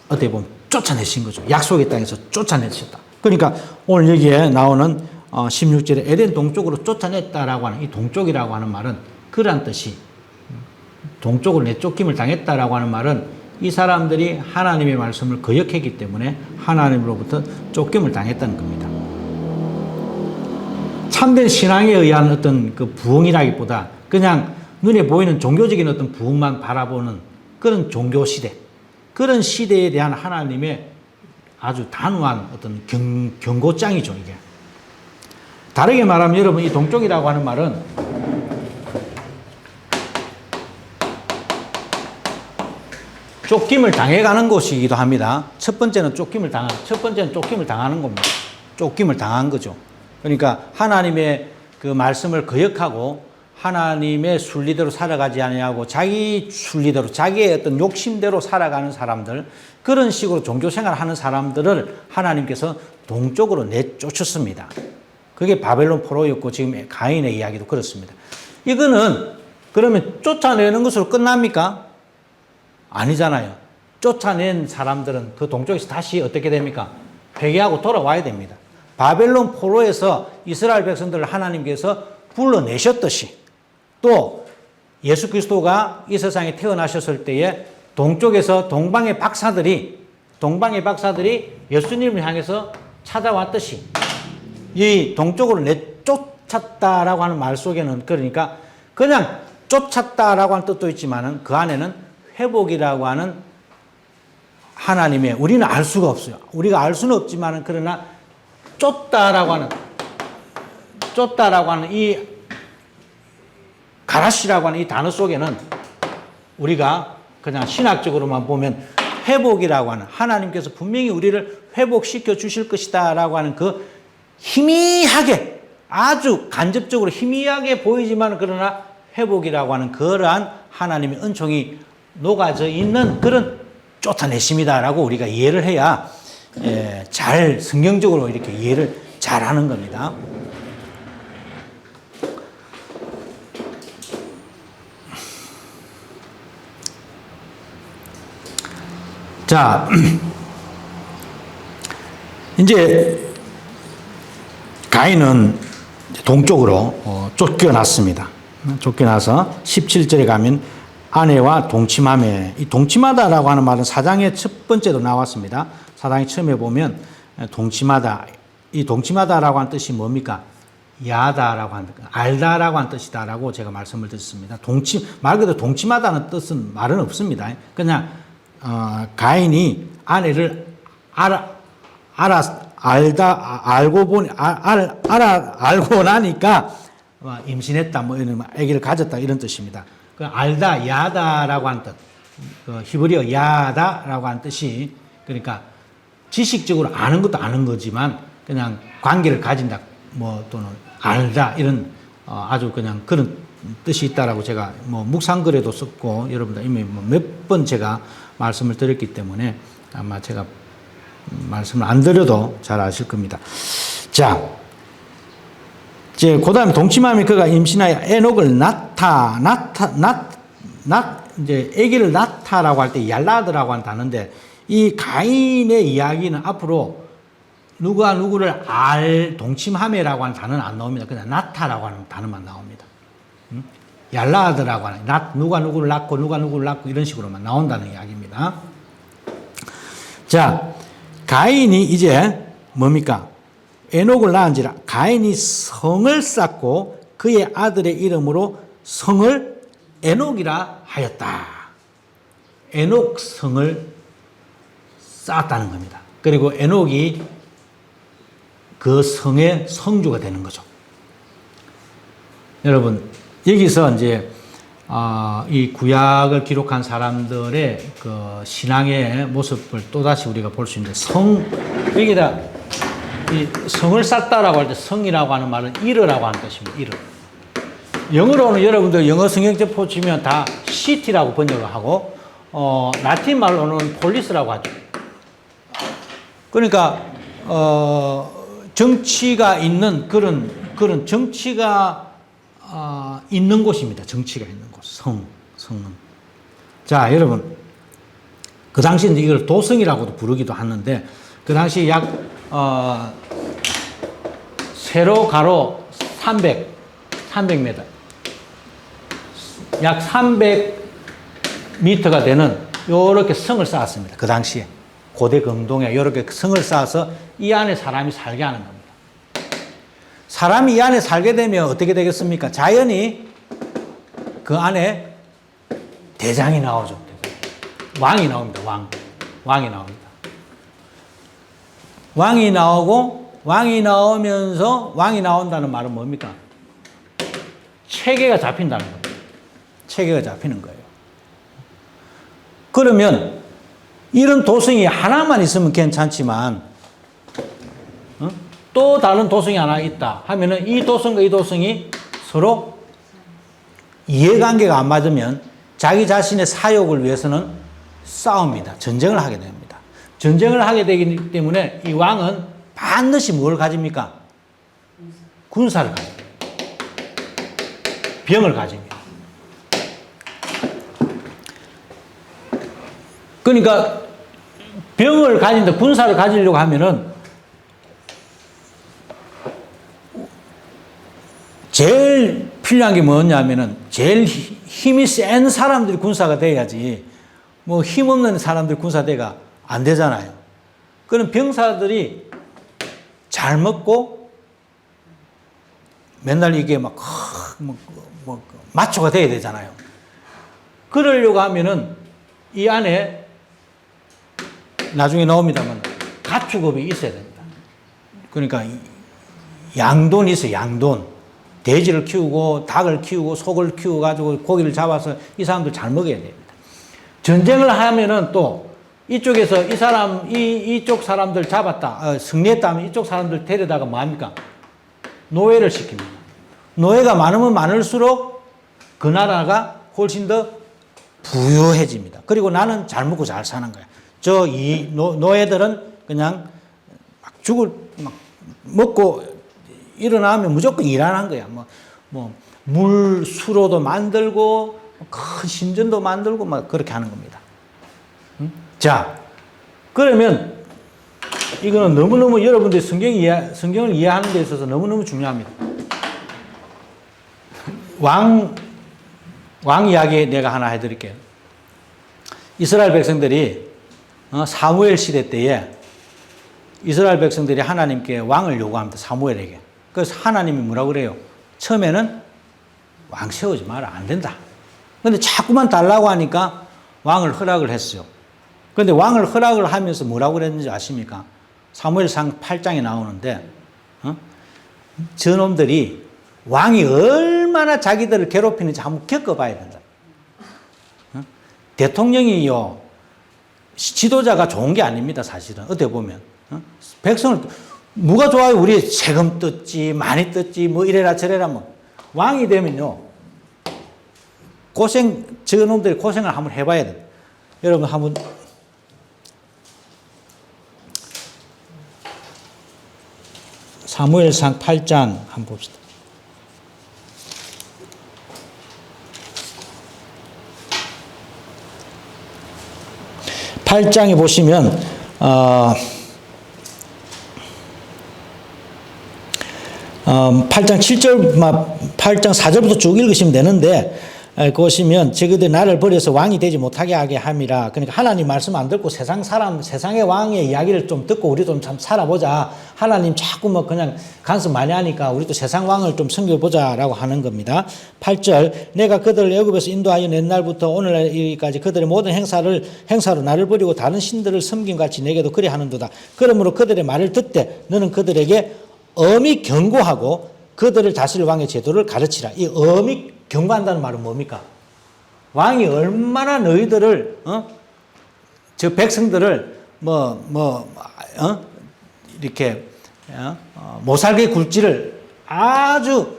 어떻게 보면 쫓아내신 거죠. 약속의 땅에서 쫓아내셨다. 그러니까 오늘 여기에 나오는 16절에 에덴 동쪽으로 쫓아냈다라고 하는 이 동쪽이라고 하는 말은 그러한 뜻이, 동쪽으로 내쫓김을 당했다라고 하는 말은 이 사람들이 하나님의 말씀을 거역했기 때문에 하나님으로부터 쫓김을 당했다는 겁니다. 참된 신앙에 의한 어떤 그 부흥이라기보다 그냥 눈에 보이는 종교적인 어떤 부흥만 바라보는 그런 종교 시대, 그런 시대에 대한 하나님의 아주 단호한 어떤 경고장이죠, 이게. 다르게 말하면 여러분, 이 동쪽이라고 하는 말은 쫓김을 당해가는 곳이기도 합니다. 첫 번째는 쫓김을 당하는 겁니다. 쫓김을 당한 거죠. 그러니까 하나님의 그 말씀을 거역하고 하나님의 순리대로 살아가지 아니하고 자기 순리대로 자기의 어떤 욕심대로 살아가는 사람들, 그런 식으로 종교생활을 하는 사람들을 하나님께서 동쪽으로 내쫓았습니다. 그게 바벨론 포로였고 지금 가인의 이야기도 그렇습니다. 이거는 그러면 쫓아내는 것으로 끝납니까? 아니잖아요. 쫓아낸 사람들은 그 동쪽에서 다시 어떻게 됩니까? 회개하고 돌아와야 됩니다. 바벨론 포로에서 이스라엘 백성들을 하나님께서 불러내셨듯이 또 예수 그리스도가 이 세상에 태어나셨을 때에 동쪽에서 동방의 박사들이 예수님을 향해서 찾아왔듯이 이 동쪽으로 내쫓았다라고 하는 말 속에는, 그러니까 그냥 쫓았다라고 하는 뜻도 있지만은 그 안에는 회복이라고 하는 하나님의, 우리는 알 수가 없어요. 우리가 알 수는 없지만은 그러나 쫓다라고 하는 이 가라시라고 하는 이 단어 속에는 우리가 그냥 신학적으로만 보면 회복이라고 하는, 하나님께서 분명히 우리를 회복시켜 주실 것이다 라고 하는 그 희미하게 아주 간접적으로 희미하게 보이지만 그러나 회복이라고 하는 그러한 하나님의 은총이 녹아져 있는 그런 쫓아내심이다라고 우리가 이해를 해야 잘 성경적으로 이렇게 이해를 잘 하는 겁니다. 자, 이제 가인은 동쪽으로 쫓겨났습니다. 쫓겨나서 17절에 가면 아내와 동침하며, 이 동침하다라고 하는 말은 사장의 첫 번째로 나왔습니다. 사장이 처음에 보면 동침하다, 이 동침하다라고 하는 뜻이 뭡니까? 야다라고 하는, 알다라고 하는 뜻이다라고 제가 말씀을 드렸습니다. 말 그대로 동침하다는 뜻은 말은 없습니다. 그냥 가인이 아내를 알고 나니까 임신했다, 뭐 이런 아기를 가졌다 이런 뜻입니다. 그 알다, 야다라고 하는 뜻, 그 히브리어 야다라고 하는 뜻이 그러니까 지식적으로 아는 것도 아는 거지만 그냥 관계를 가진다, 뭐 또는 알다 이런 아주 그냥 그런 뜻이 있다라고 제가 뭐 묵상글에도 썼고 여러분들 이미 몇 번 제가 말씀을 드렸기 때문에 아마 제가 말씀을 안 드려도 잘 아실 겁니다. 자, 이제 그 다음에 동침하며 그가 임신하여 에녹을 이제 아기를 낳다라고 할 때 얄라드라고 하는 단어인데 이 가인의 이야기는 앞으로 누가 누구를 동침하며라고 하는 단어는 안 나옵니다. 그냥 낳다라고 하는 단어만 나옵니다. 얄라드라고 하는 누가 누구를 낳고 누가 누구를 낳고 이런 식으로만 나온다는 이야기입니다. 자, 가인이 이제 뭡니까? 에녹을 낳은지라 가인이 성을 쌓고 그의 아들의 이름으로 성을 에녹이라 하였다. 에녹 성을 쌓았다는 겁니다. 그리고 에녹이 그 성의 성주가 되는 거죠. 여러분, 여기서 이제 이 구약을 기록한 사람들의 그 신앙의 모습을 또다시 우리가 볼 수 있는데 여기다 이 성을 쌓다라고 할 때 성이라고 하는 말은 이르라고 하는 뜻입니다. 이르. 영어로는 여러분들 영어 성경책 보시면 다 city라고 번역을 하고 라틴 말로는 폴리스라고 하죠. 그러니까 정치가 있는 그런 정치가 있는 곳입니다. 정치가 있는 곳. 성은. 자, 여러분. 그 당시 이제 이걸 도성이라고도 부르기도 하는데, 그 당시 약, 세로 가로 300m. 약 300m가 되는 요렇게 성을 쌓았습니다. 그 당시에. 고대 금동에 요렇게 성을 쌓아서 이 안에 사람이 살게 하는 겁니다. 사람이 이 안에 살게 되면 어떻게 되겠습니까? 자연히 그 안에 대장이 나오죠. 왕이 나옵니다. 왕이 나옵니다. 왕이 나오고, 왕이 나오면서, 왕이 나온다는 말은 뭡니까? 체계가 잡힌다는 겁니다. 체계가 잡히는 거예요. 그러면 이런 도성이 하나만 있으면 괜찮지만 또 다른 도성이 하나 있다 하면은 이 도성과 이 도성이 서로 이해관계가 안 맞으면 자기 자신의 사욕을 위해서는 싸웁니다. 전쟁을 하게 됩니다. 전쟁을 하게 되기 때문에 이 왕은 반드시 뭘 가집니까? 군사를 가집니다. 병을 가집니다. 그러니까 병을 가진다, 군사를 가지려고 하면은 제일 필요한 게 뭐냐면은 제일 힘이 센 사람들이 군사가 돼야지 뭐 힘없는 사람들이 군사대가 안 되잖아요. 그런 병사들이 잘 먹고 맨날 이게 막 마초가 돼야 되잖아요. 그러려고 하면은 이 안에 나중에 나옵니다만 가축업이 있어야 됩니다. 그러니까 양돈이 있어요. 양돈. 돼지를 키우고 닭을 키우고 속을 키워가지고 고기를 잡아서 이 사람들 잘 먹여야 됩니다. 전쟁을 하면은 또 이쪽에서 이쪽 사람들 잡았다, 승리했다 하면 이쪽 사람들 데려다가 뭐 합니까? 노예를 시킵니다. 노예가 많으면 많을수록 그 나라가 훨씬 더 부유해집니다. 그리고 나는 잘 먹고 잘 사는 거야. 이 노예들은 그냥 막 먹고 일어나면 무조건 일하는 거야. 물 수로도 만들고 큰 신전도 만들고 막 그렇게 하는 겁니다. 자, 그러면 이거는 너무너무 여러분들이 성경을 이해하는 데 있어서 너무너무 중요합니다. 왕 이야기 내가 하나 해드릴게요. 이스라엘 백성들이 사무엘 시대 때에 이스라엘 백성들이 하나님께 왕을 요구합니다. 사무엘에게. 그래서 하나님이 뭐라고 그래요? 처음에는 왕 세우지 마라. 안 된다. 근데 자꾸만 달라고 하니까 왕을 허락을 했어요. 근데 왕을 허락을 하면서 뭐라고 그랬는지 아십니까? 사무엘상 8장에 나오는데 저놈들이 왕이 얼마나 자기들을 괴롭히는지 한번 겪어봐야 된다. 대통령이요, 지도자가 좋은 게 아닙니다. 사실은 어떻게 보면 백성을 누가 좋아요? 우리 세금 뜯지 많이 뜯지 뭐 이래라 저래라 뭐. 왕이 되면요 저놈들이 고생을 한번 해봐야 돼. 여러분 한번 사무엘상 8장 한번 봅시다. 팔 8장에 보시면 8장 7절, 8장 4절부터 쭉 읽으시면 되는데, 보시면, 저그들 나를 버려서 왕이 되지 못하게 하게 함이라. 그러니까 하나님 말씀 안 듣고 세상의 왕의 이야기를 좀 듣고 우리도 좀 참 살아보자. 하나님 자꾸 그냥 간섭 많이 하니까 우리도 세상 왕을 좀 섬겨보자라고 하는 겁니다. 8절, 내가 그들을 애굽에서 인도하여 옛날부터 오늘까지 그들의 모든 행사로 나를 버리고 다른 신들을 섬긴 같이 내게도 그리 하는도다. 그러므로 그들의 말을 듣되 너는 그들에게 엄히 경고하고 그들을 다스릴 왕의 제도를 가르치라. 이 엄히 경고한다는 말은 뭡니까? 왕이 얼마나 너희들을 저 백성들을 이렇게 못 살게 굴지를 아주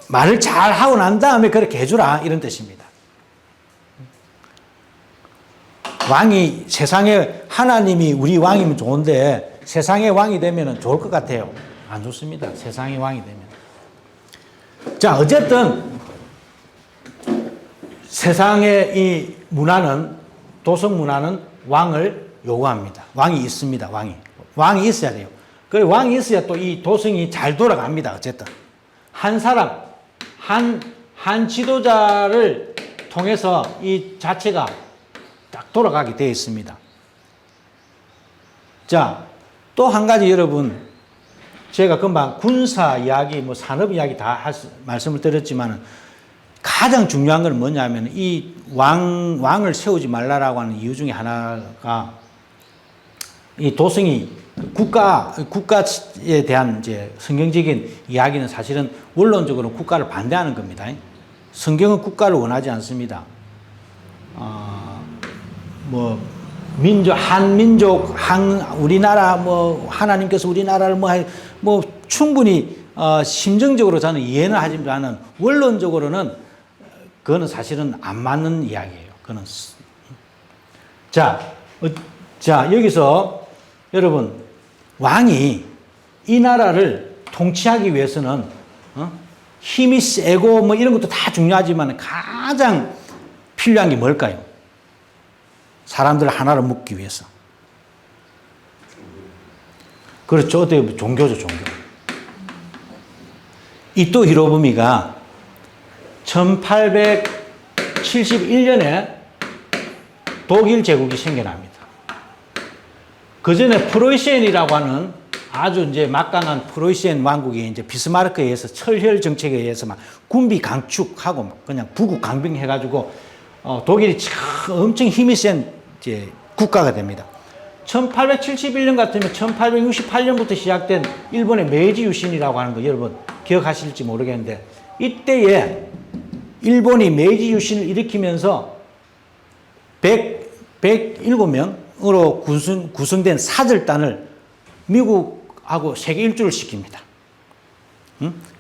말을 잘 하고 난 다음에 그렇게 해주라 이런 뜻입니다. 왕이 세상에 하나님이 우리 왕이면 좋은데 세상의 왕이 되면 좋을 것 같아요. 안 좋습니다. 세상의 왕이 되면. 자, 어쨌든 세상의 이 문화는, 도성 문화는 왕을 요구합니다. 왕이 있습니다. 왕이 있어야 돼요. 그리고 왕이 있어야 또 이 도성이 잘 돌아갑니다. 어쨌든 한 사람, 한 지도자를 통해서 이 자체가 딱 돌아가게 되어 있습니다. 자, 또 한 가지 여러분, 제가 금방 군사 이야기, 산업 이야기 다 말씀을 드렸지만 가장 중요한 건 뭐냐면 이 왕을 세우지 말라라고 하는 이유 중에 하나가 이 도성이 국가에 대한 이제 성경적인 이야기는 사실은 원론적으로 국가를 반대하는 겁니다. 성경은 국가를 원하지 않습니다. 한민족, 우리나라, 하나님께서 우리나라를 충분히, 심정적으로 저는 이해는 하지만은, 원론적으로는, 그거는 사실은 안 맞는 이야기예요. 그거는. 자, 여기서, 여러분, 왕이 이 나라를 통치하기 위해서는, 힘이 세고, 이런 것도 다 중요하지만, 가장 필요한 게 뭘까요? 사람들을 하나로 묶기 위해서. 그렇죠. 어떻게 종교죠, 종교. 이토 히로부미가 1871년에 독일 제국이 생겨납니다. 그 전에 프로이센이라고 하는 아주 이제 막강한 프로이센 왕국이 이제 비스마르크에 의해서 철혈 정책에 의해서 막 군비 강축하고 막 그냥 부국 강병해가지고 독일이 엄청 힘이 센 이제 국가가 됩니다. 1871년 같으면 1868년부터 시작된 일본의 메이지 유신이라고 하는 거 여러분 기억하실지 모르겠는데 이때에 일본이 메이지 유신을 일으키면서 107명으로 구성된 사절단을 미국하고 세계 일주를 시킵니다.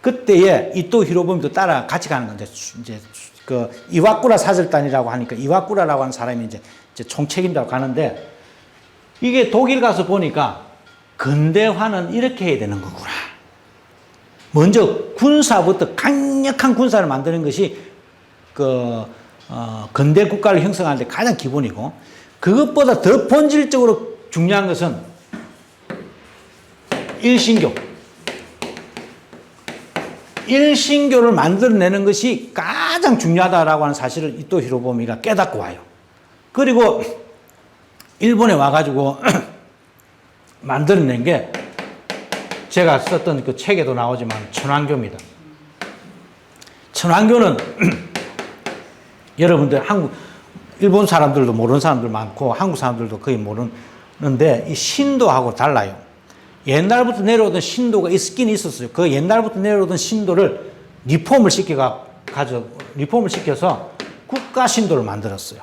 그때에 이또 히로부미도 따라 같이 가는 건데, 이제 그 이와쿠라 사절단이라고 하니까 이와쿠라라고 하는 사람이 이제 총책임자로 가는데, 이게 독일 가서 보니까 근대화는 이렇게 해야 되는 거구나. 먼저 군사부터 강력한 군사를 만드는 것이 근대 국가를 형성하는 데 가장 기본이고, 그것보다 더 본질적으로 중요한 것은 일신교. 일신교를 만들어내는 것이 가장 중요하다라고 하는 사실을 이토 히로부미가 깨닫고 와요. 그리고 일본에 와가지고 만들어낸 게 제가 썼던 그 책에도 나오지만 천황교입니다. 천황교는 여러분들 일본 사람들도 모르는 사람들 많고 한국 사람들도 거의 모르는데 이 신도하고 달라요. 옛날부터 내려오던 신도가 있긴 있었어요. 그 옛날부터 내려오던 신도를 리폼을 시켜서 국가 신도를 만들었어요.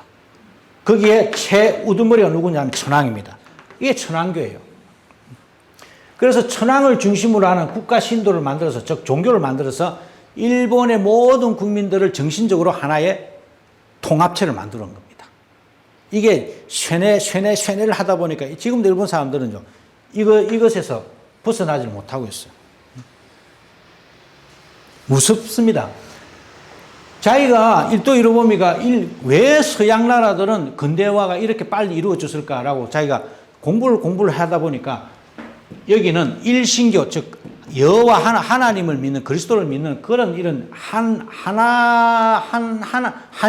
거기에 최우두머리가 누구냐면 천황입니다. 이게 천황교예요. 그래서 천황을 중심으로 하는 국가 신도를 만들어서, 즉 종교를 만들어서 일본의 모든 국민들을 정신적으로 하나의 통합체를 만들어 온 겁니다. 이게 쇠뇌를 하다 보니까 지금도 일본 사람들은요, 이것에서 벗어나지 못하고 있어요. 무섭습니다. 자기가 일도 히로부미가 왜 서양 나라들은 근대화가 이렇게 빨리 이루어졌을까라고 자기가 공부를 하다 보니까 여기는 일신교, 즉 여호와 하나님을 믿는, 그리스도를 믿는 그런 이런 한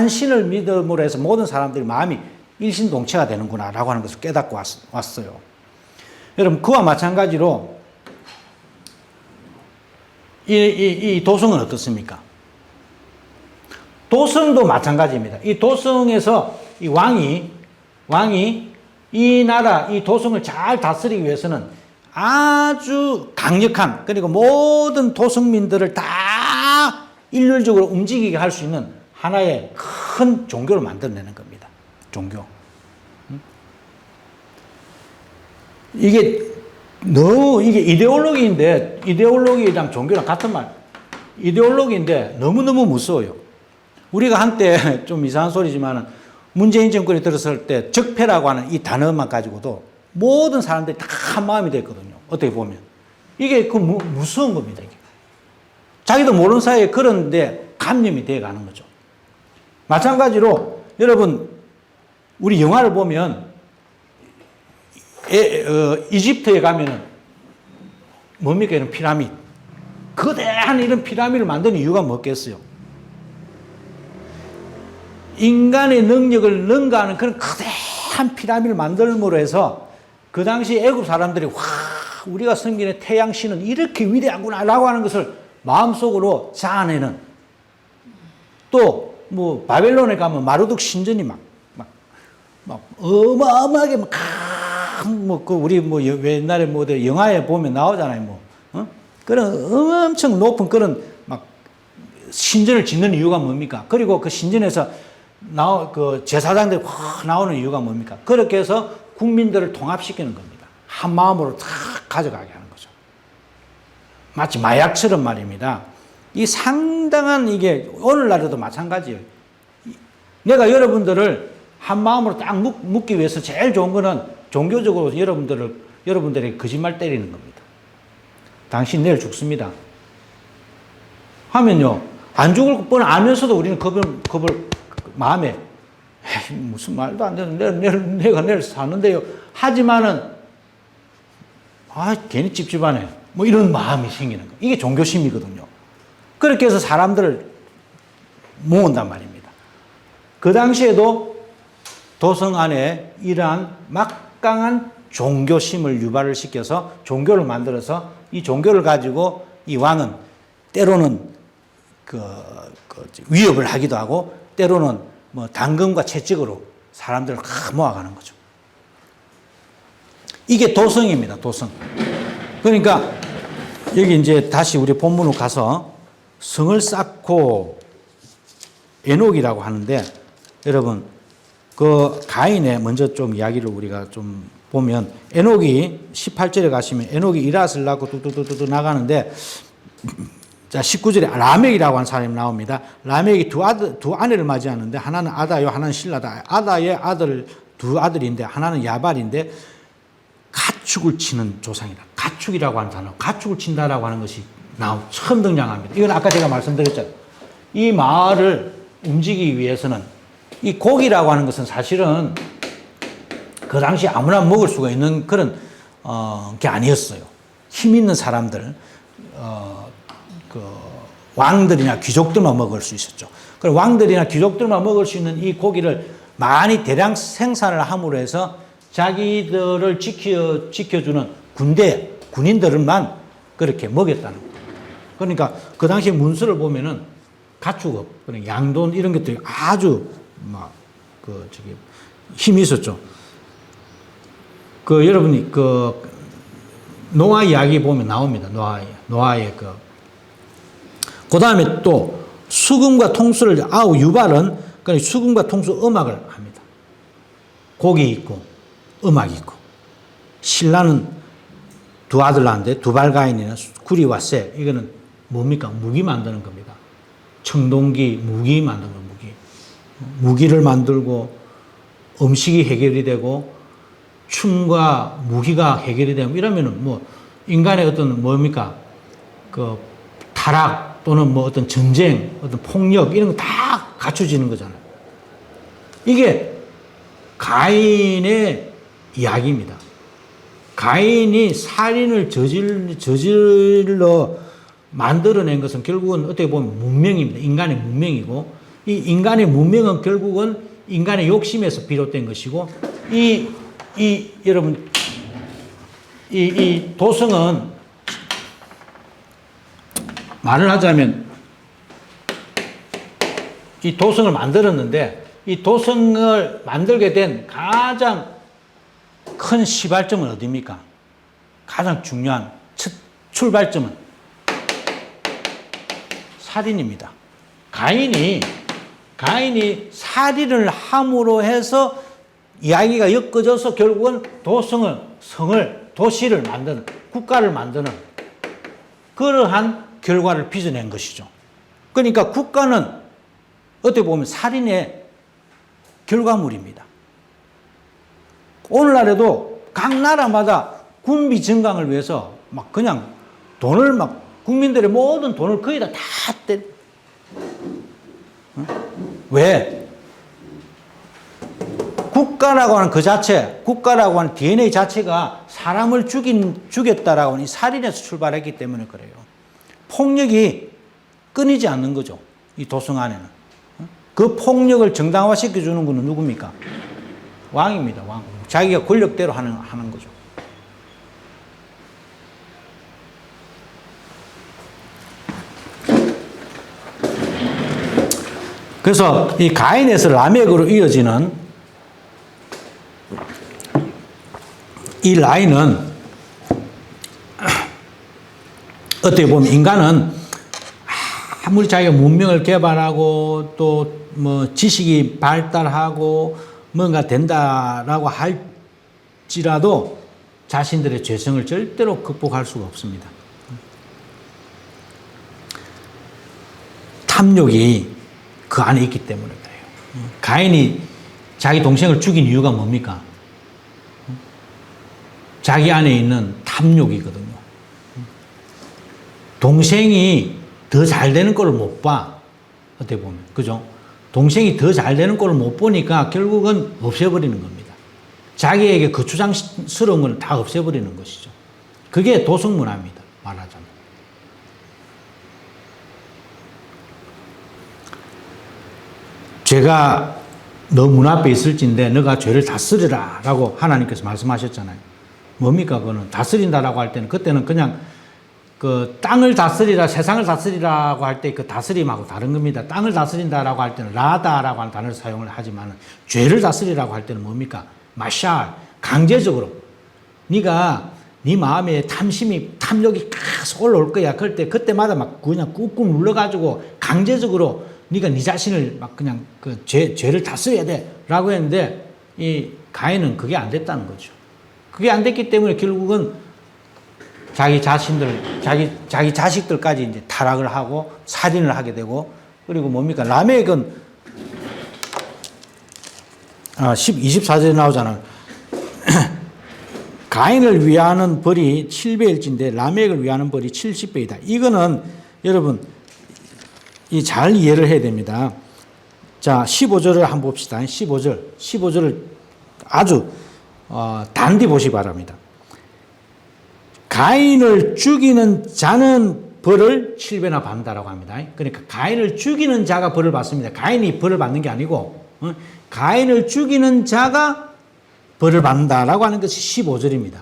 신을 믿음으로 해서 모든 사람들이 마음이 일신동체가 되는구나라고 하는 것을 깨닫고 왔어요. 여러분, 그와 마찬가지로 이 도성은 어떻습니까? 도성도 마찬가지입니다. 이 도성에서 이 왕이 이 나라, 이 도성을 잘 다스리기 위해서는 아주 강력한, 그리고 모든 도성민들을 다 일률적으로 움직이게 할 수 있는 하나의 큰 종교를 만들어내는 겁니다. 종교. 이게 이데올로기랑 종교랑 같은 말. 이데올로기인데 너무너무 무서워요. 우리가 한때 좀 이상한 소리지만 문재인 정권이 들었을 때 적폐라고 하는 이 단어만 가지고도 모든 사람들이 다 한 마음이 됐거든요. 어떻게 보면. 이게 무서운 겁니다. 이게. 자기도 모르는 사이에 그런데 감염이 되어 가는 거죠. 마찬가지로 여러분, 우리 영화를 보면 이집트에 가면은 뭡니까? 이런 피라미드. 거대한 이런 피라미드를 만드는 이유가 뭐겠어요? 인간의 능력을 능가하는 그런 거대한 피라미드를 만들므로 해서 그 당시 애굽 사람들이 우리가 섬기는 태양신은 이렇게 위대하구나 라고 하는 것을 마음속으로 자아내는, 또 뭐 바벨론에 가면 마르둑 신전이 막 어마어마하게 우리 옛날에 영화에 보면 나오잖아요. 그런 엄청 높은 그런 막 신전을 짓는 이유가 뭡니까? 그리고 그 신전에서 제사장들이 확 나오는 이유가 뭡니까? 그렇게 해서 국민들을 통합시키는 겁니다. 한 마음으로 다 가져가게 하는 거죠. 마치 마약처럼 말입니다. 이 상당한, 이게 오늘날에도 마찬가지예요. 내가 여러분들을 한 마음으로 딱 묶기 위해서 제일 좋은 거는 종교적으로 여러분들에게 거짓말 때리는 겁니다. 당신 내일 죽습니다 하면요, 안 죽을 뻔 알면서도 우리는 겁을 마음에, 무슨 말도 안 되는, 내가 내일 사는데요. 하지만은, 괜히 찝찝하네. 뭐 이런 마음이 생기는 거예요. 이게 종교심이거든요. 그렇게 해서 사람들을 모은단 말입니다. 그 당시에도 도성 안에 이러한 막강한 종교심을 유발을 시켜서 종교를 만들어서 이 종교를 가지고 이 왕은 때로는 위협을 하기도 하고, 때로는 뭐 당근과 채찍으로 사람들을 모아가는 거죠. 이게 도성입니다. 도성. 그러니까 여기 이제 다시 우리 본문으로 가서 성을 쌓고 에녹이라고 하는데, 여러분 그 가인의 먼저 좀 이야기를 우리가 좀 보면, 에녹이 18절에 가시면 에녹이 이랏을 낳고 뚜뚜뚜뚜 나가는데 자, 19절에 라멕이라고 하는 사람이 나옵니다. 라멕이 두 아내를 맞이하는데 하나는 아다요, 하나는 실라다. 아다의 두 아들인데 하나는 야발인데 가축을 치는 조상이다. 가축이라고 하는 단어, 가축을 친다라고 하는 것이 처음 등장합니다. 이건 아까 제가 말씀드렸잖아요. 이 마을을 움직이기 위해서는 이 고기라고 하는 것은 사실은 그 당시 아무나 먹을 수가 있는 그런 게 아니었어요. 힘 있는 사람들, 그 왕들이나 귀족들만 먹을 수 있었죠. 그럼 왕들이나 귀족들만 먹을 수 있는 이 고기를 많이 대량 생산을 함으로 해서 자기들을 지켜주는 군인들만 그렇게 먹였다는 거예요. 그러니까 그 당시 문서를 보면은 가축업, 양돈 이런 것들이 아주 힘이 있었죠. 여러분이 노아 이야기 보면 나옵니다. 노아의 그 다음에 또 수금과 통수를 유발은 수금과 통수 음악을 합니다. 곡이 있고 음악이 있고. 신라는 두 아들 낳는데 두발가인이나 구리와 쇠, 이거는 뭡니까? 무기 만드는 겁니다. 청동기, 무기 만드는 거, 무기를 만들고 음식이 해결이 되고 춤과 무기가 해결이 되면 이러면은 인간의 어떤 뭡니까? 타락 또는 어떤 전쟁, 어떤 폭력 이런 거 다 갖춰지는 거잖아요. 이게 가인의 이야기입니다. 가인이 살인을 저질러 만들어낸 것은 결국은 어떻게 보면 문명입니다. 인간의 문명이고, 이 인간의 문명은 결국은 인간의 욕심에서 비롯된 것이고, 여러분, 이 도성은 말을 하자면 이 도성을 만들었는데, 이 도성을 만들게 된 가장 큰 시발점은 어디입니까? 가장 중요한 첫 출발점은 살인입니다. 가인이 살인을 함으로 해서 이야기가 엮어져서 결국은 도시를 만드는, 국가를 만드는 그러한 결과를 빚어낸 것이죠. 그러니까 국가는 어떻게 보면 살인의 결과물입니다. 오늘날에도 각 나라마다 군비 증강을 위해서 그냥 돈을 국민들의 모든 돈을 거의 다 왜? 국가라고 하는 국가라고 하는 DNA 자체가 사람을 죽였다라고 하는 이 살인에서 출발했기 때문에 그래요. 폭력이 끊이지 않는 거죠. 이 도성 안에는. 그 폭력을 정당화시켜주는 분은 누굽니까? 왕입니다. 왕. 자기가 권력대로 하는 거죠. 그래서 이 가인에서 라멕으로 이어지는 이 라인은 어떻게 보면 인간은 아무리 자기가 문명을 개발하고 또 지식이 발달하고 뭔가 된다라고 할지라도 자신들의 죄성을 절대로 극복할 수가 없습니다. 탐욕이 그 안에 있기 때문에 그래요. 가인이 자기 동생을 죽인 이유가 뭡니까? 자기 안에 있는 탐욕이거든요. 동생이 더 잘 되는 걸 못 봐. 어떻게 보면. 그죠? 동생이 더 잘 되는 걸 못 보니까 결국은 없애버리는 겁니다. 자기에게 거추장스러운 걸 다 없애버리는 것이죠. 그게 도성문화입니다. 말하자면. 죄가 너 문 앞에 있을진데 너가 죄를 다스리라 라고 하나님께서 말씀하셨잖아요. 뭡니까? 그거는 다스린다라고 할 때는 그때는 그냥 그 땅을 다스리라, 세상을 다스리라고 할 때 그 다스림하고 다른 겁니다. 땅을 다스린다라고 할 때는 라다라고 하는 단어를 사용을 하지만 죄를 다스리라고 할 때는 뭡니까? 마샬, 강제적으로 네가 네 마음에 탐욕이 계속 올라올 거야. 그때마다 그냥 꾹꾹 눌러가지고 강제적으로 네가 네 자신을 그냥 죄를 다스려야 돼라고 했는데 이 가인은 그게 안 됐다는 거죠. 그게 안 됐기 때문에 결국은 자기 자신들, 자기 자식들까지 이제 타락을 하고 살인을 하게 되고, 그리고 뭡니까? 라멕은 24절에 나오잖아요. 가인을 위하는 벌이 7배일진데 라멕을 위하는 벌이 70배이다. 이거는 여러분 잘 이해를 해야 됩니다. 자, 15절을 한번 봅시다. 15절을 아주 단디 보시기 바랍니다. 가인을 죽이는 자는 벌을 7배나 받는다라고 합니다. 그러니까 가인을 죽이는 자가 벌을 받습니다. 가인이 벌을 받는 게 아니고 가인을 죽이는 자가 벌을 받는다라고 하는 것이 15절입니다.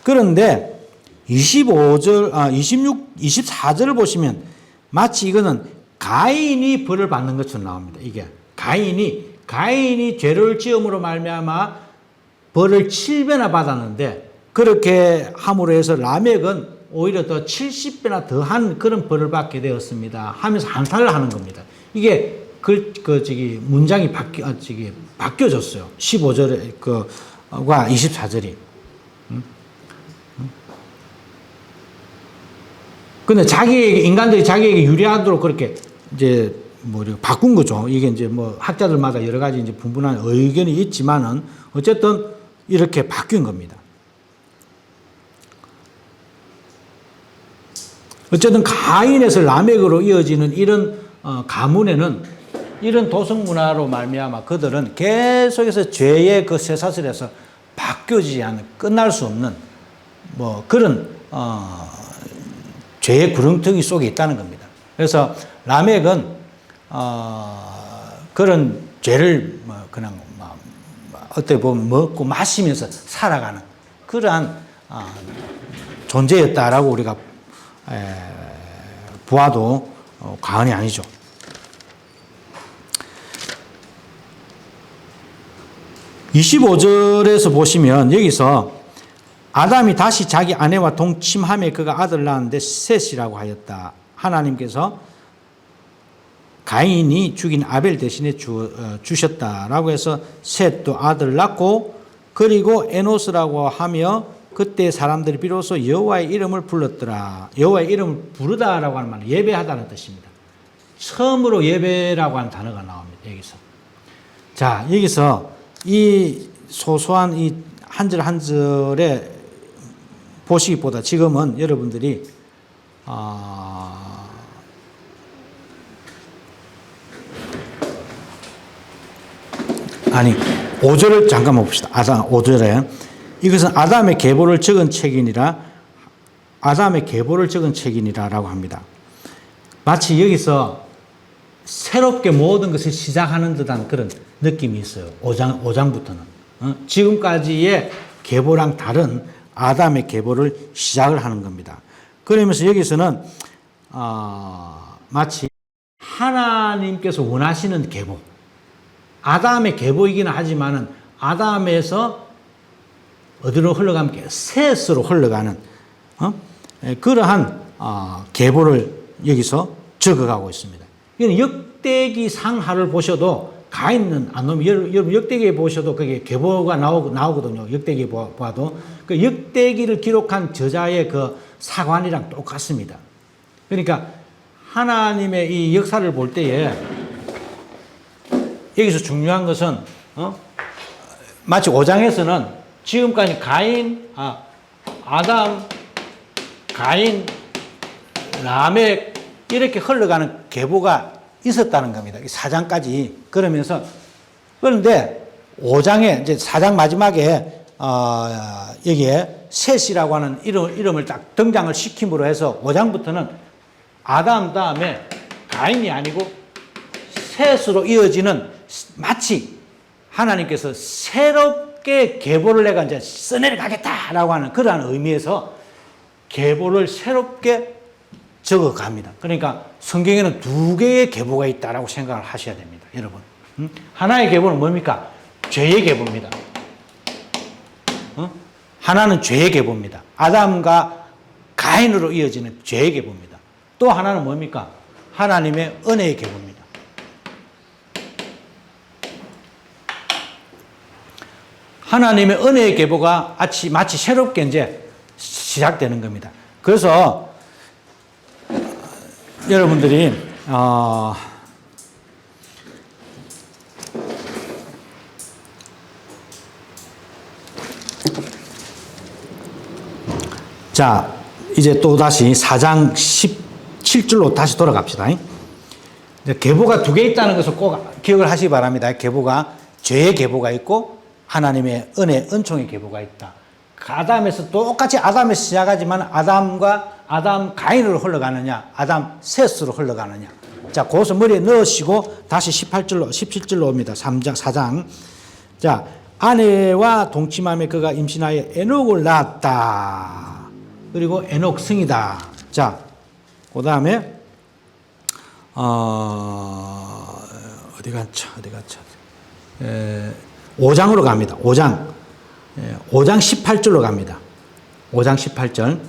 그런데 24절을 보시면 마치 이거는 가인이 벌을 받는 것처럼 나옵니다. 이게 가인이 죄를 지음으로 말미암아 벌을 7배나 받았는데, 그렇게 함으로 해서 라멕은 오히려 더 70배나 더한 그런 벌을 받게 되었습니다 하면서 한탄을 하는 겁니다. 이게 문장이 바뀌어졌어요. 15절에 과 24절이. 근데 인간들이 자기에게 유리하도록 그렇게 이제 바꾼 거죠. 이게 이제 학자들마다 여러 가지 이제 분분한 의견이 있지만은 어쨌든 이렇게 바뀐 겁니다. 어쨌든 가인에서 라멕으로 이어지는 이런 가문에는 이런 도성 문화로 말미암아 그들은 계속해서 죄의 그 쇠사슬에서 바뀌어지지 않는, 끝날 수 없는 그런 죄의 구렁텅이 속에 있다는 겁니다. 그래서 라멕은 그런 죄를 그냥 어떻게 보면 먹고 마시면서 살아가는 그러한 존재였다라고 우리가 보아도 과언이 아니죠. (25절에서) 보시면 여기서 아담이 다시 자기 아내와 동침함에 그가 아들을 낳았는데 셋이라고 하였다. 하나님께서 가인이 죽인 아벨 대신에 주셨다라고 해서 셋도 아들을 낳고, 그리고 에노스라고 하며 그때 사람들이 비로소 여호와의 이름을 불렀더라. 여호와의 이름을 부르다라고 하는 말은 예배하다는 뜻입니다. 처음으로 예배라고 하는 단어가 나옵니다. 여기서. 자, 여기서 이 소소한 이 한 절 한 절에 보시기보다 지금은 여러분들이 아니 5절을 잠깐만 봅시다. 5절에 이것은 아담의 계보를 적은 책이니라라고 합니다. 마치 여기서 새롭게 모든 것을 시작하는 듯한 그런 느낌이 있어요. 5장부터는. 지금까지의 계보랑 다른 아담의 계보를 시작을 하는 겁니다. 그러면서 여기서는 마치 하나님께서 원하시는 계보, 아담의 계보이기는 하지만은 아담에서 어디로 흘러가면 셋으로 흘러가는 그러한 계보를 여기서 적어가고 있습니다. 이건 역대기 상하를 보셔도 가인은 안 나오면, 여러분 역대기에 보셔도 그게 계보가 나오거든요. 역대기에 봐도 그 역대기를 기록한 저자의 그 사관이랑 똑같습니다. 그러니까 하나님의 이 역사를 볼 때에 여기서 중요한 것은 마치 5장에서는 지금까지 아담, 가인, 라멕 이렇게 흘러가는 계보가 있었다는 겁니다. 4장까지. 그러면서 그런데 5장에 이제 4장 마지막에 여기에 셋이라고 하는 이름을 딱 등장을 시킴으로 해서 5장부터는 아담 다음에 가인이 아니고 셋으로 이어지는, 마치 하나님께서 새롭게 계보를 내가 이제 써내려가겠다라고 하는 그러한 의미에서 계보를 새롭게 적어갑니다. 그러니까 성경에는 2개의 계보가 있다라고 생각을 하셔야 됩니다, 여러분. 하나의 계보는 뭡니까? 죄의 계보입니다. 하나는 죄의 계보입니다. 아담과 가인으로 이어지는 죄의 계보입니다. 또 하나는 뭡니까? 하나님의 은혜의 계보입니다. 하나님의 은혜의 계보가 마치 새롭게 이제 시작되는 겁니다. 그래서 여러분들이 자, 이제 또 다시 4장 17절로 다시 돌아갑시다. 계보가 두 개 있다는 것을 꼭 기억을 하시기 바랍니다. 계보가 죄의 계보가 있고 하나님의 은혜, 은총의 계보가 있다. 아담에서 똑같이 아담에서 시작하지만 아담 가인으로 흘러가느냐, 아담 셋으로 흘러가느냐. 자, 그것을 머리에 넣으시고 다시 17절로 옵니다. 4장. 자, 아내와 동침함에 그가 임신하여 에녹을 낳았다. 그리고 에녹 승이다. 자, 그 다음에 어디 갔죠? 5장으로 갑니다. 5장 18절로 갑니다. 5장 18절.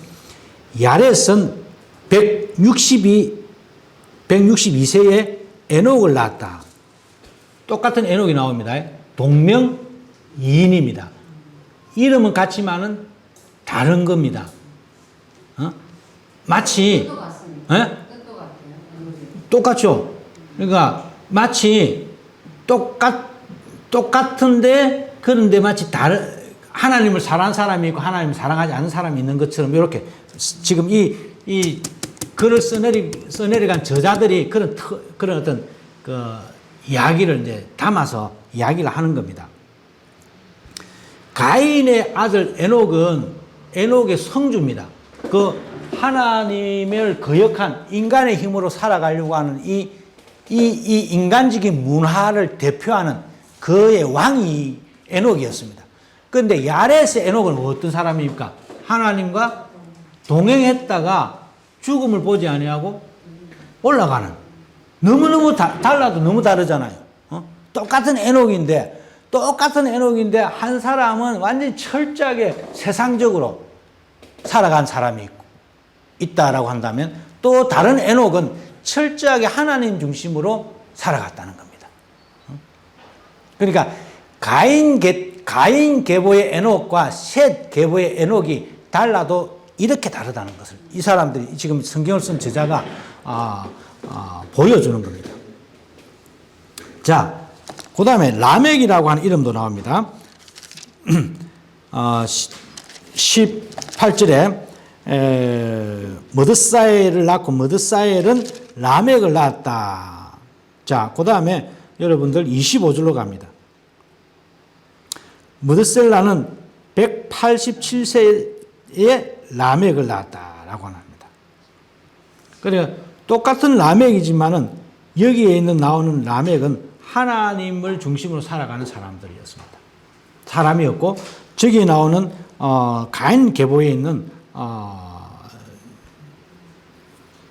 야렛은 162세에 에녹을 낳았다. 똑같은 에녹이 나옵니다. 동명이인입니다. 이름은 같지만은 다른 겁니다. 마치 똑같죠. 그러니까 마치 똑같은데 그런데 마치 다른 하나님을 사랑하는 사람이 있고 하나님을 사랑하지 않는 사람이 있는 것처럼 이렇게 지금 이 글을 써내려간 저자들이 그런 어떤 그 이야기를 이제 담아서 이야기를 하는 겁니다. 가인의 아들 에녹의 성주입니다. 그 하나님을 거역한 인간의 힘으로 살아가려고 하는 이 인간적인 문화를 대표하는 그의 왕이 에녹이었습니다. 그런데 야렛의 에녹은 어떤 사람입니까? 하나님과 동행했다가 죽음을 보지 아니하고 올라가는. 너무너무 달라도 너무 다르잖아요. 똑같은 에녹인데 한 사람은 완전히 철저하게 세상적으로 살아간 사람이 있다라고 한다면 또 다른 에녹은 철저하게 하나님 중심으로 살아갔다는 겁니다. 그러니까 가인 계보의 에녹과 셋 계보의 에녹이 달라도 이렇게 다르다는 것을 이 사람들이 지금 성경을 쓴 저자가 보여주는 겁니다. 자, 그 다음에 라멕이라고 하는 이름도 나옵니다. 18절에 머드사엘을 낳고 머드사엘은 라멕을 낳았다. 자, 그 다음에 여러분들 25절로 갑니다. 머드셀라는 187세에 라멕을 낳았다라고 합니다. 그러니까 똑같은 라멕이지만은 여기에 나오는 라멕은 하나님을 중심으로 살아가는 사람들이었습니다. 사람이었고 저기 나오는 가인 계보에 있는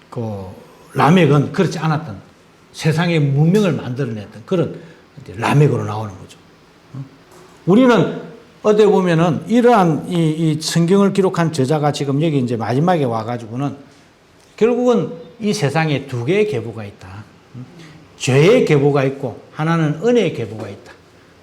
그 라멕은 그렇지 않았던 세상의 문명을 만들어냈던 그런 라멕으로 나오는 거죠. 우리는 어떻게 보면은 이러한 이 성경을 기록한 저자가 지금 여기 이제 마지막에 와가지고는 결국은 이 세상에 두 개의 계보가 있다. 죄의 계보가 있고 하나는 은혜의 계보가 있다.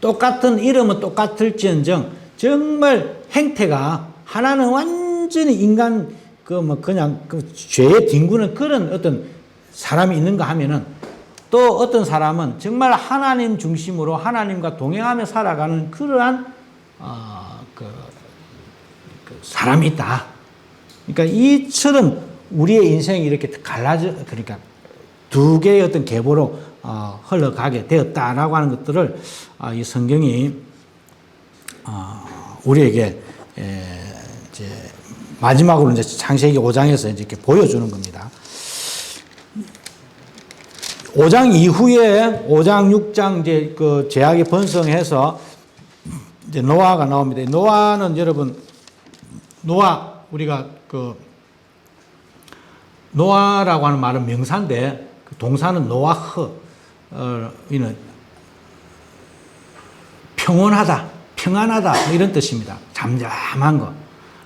똑같은 이름은 똑같을지언정 정말 행태가 하나는 완전히 인간 그냥 죄에 뒹구는 그런 어떤 사람이 있는가 하면은 또 어떤 사람은 정말 하나님 중심으로 하나님과 동행하며 살아가는 그러한 사람이 있다. 그러니까 이처럼 우리의 인생이 이렇게 그러니까 두 개의 어떤 계보로 흘러가게 되었다라고 하는 것들을 이 성경이 우리에게 이제 마지막으로 이제 창세기 5장에서 이제 이렇게 보여주는 겁니다. 5장 이후에 5장, 6장 이제 그 죄악이 번성해서 이제 노아가 나옵니다. 노아는 여러분 우리가 그 노아라고 하는 말은 명사인데 그 동사는 노아흐 이는 평안하다 뭐 이런 뜻입니다. 잠잠한 것.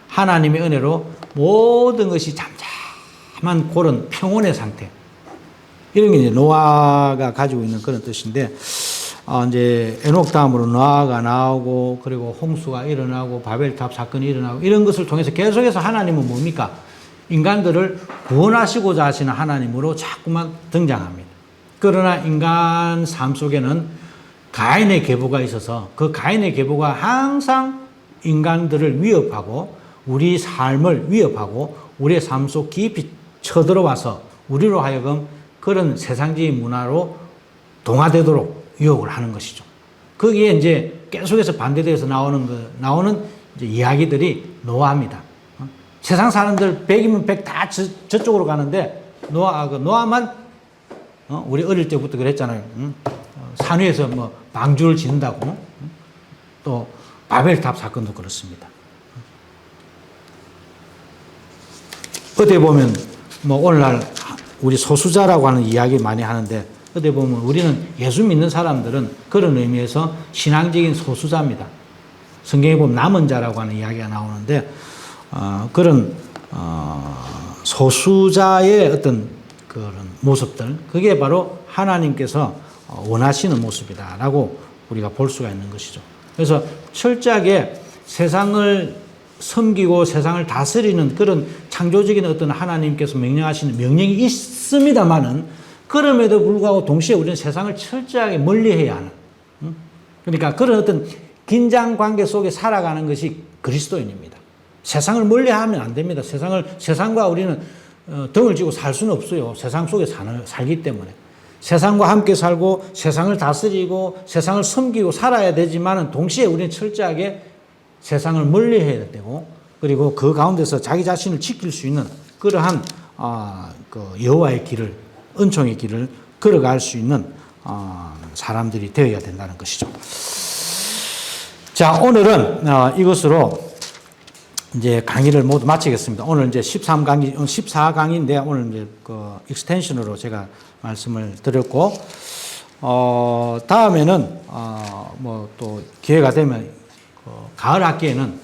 하나님의 은혜로 모든 것이 잠잠한 그런 평온의 상태. 이런 게 이제 노아가 가지고 있는 그런 뜻인데, 이제 에녹 다음으로 노아가 나오고 그리고 홍수가 일어나고 바벨탑 사건이 일어나고 이런 것을 통해서 계속해서 하나님은 뭡니까? 인간들을 구원하시고자 하시는 하나님으로 자꾸만 등장합니다. 그러나 인간 삶 속에는 가인의 계보가 있어서 그 가인의 계보가 항상 인간들을 위협하고 우리 삶을 위협하고 우리의 삶 속 깊이 쳐들어와서 우리로 하여금 그런 세상적인 문화로 동화되도록 유혹을 하는 것이죠. 거기에 이제 계속해서 반대되어서 나오는 이제 이야기들이 노아입니다. 세상 사람들 100이면 100 다 저쪽으로 가는데 노아만 우리 어릴 때부터 그랬잖아요. 산 위에서 뭐 방주를 짓는다고. 또 바벨탑 사건도 그렇습니다. 어디 보면 뭐 오늘날 우리 소수자라고 하는 이야기 많이 하는데 어디 보면 우리는 예수 믿는 사람들은 그런 의미에서 신앙적인 소수자입니다. 성경에 보면 남은 자라고 하는 이야기가 나오는데 그런 소수자의 어떤 그런 모습들 그게 바로 하나님께서 원하시는 모습이다라고 우리가 볼 수가 있는 것이죠. 그래서 철저하게 세상을 섬기고 세상을 다스리는 그런 창조적인 어떤 하나님께서 명령하시는 명령이 있습니다만은 그럼에도 불구하고 동시에 우리는 세상을 철저하게 멀리해야 하는 그러니까 그런 어떤 긴장 관계 속에 살아가는 것이 그리스도인입니다. 세상을 멀리하면 안 됩니다. 세상과 우리는 등을 지고 살 수는 없어요. 세상 속에 살기 때문에. 세상과 함께 살고 세상을 다스리고 세상을 섬기고 살아야 되지만 동시에 우리는 철저하게 세상을 멀리해야 되고 그리고 그 가운데서 자기 자신을 지킬 수 있는 그러한 그 여호와의 길을 은총의 길을 걸어갈 수 있는 사람들이 되어야 된다는 것이죠. 자, 오늘은 이것으로 이제 강의를 모두 마치겠습니다. 오늘 이제 14강인데 오늘 이제 그 익스텐션으로 제가 말씀을 드렸고, 다음에는 뭐 또 기회가 되면 가을 학기에는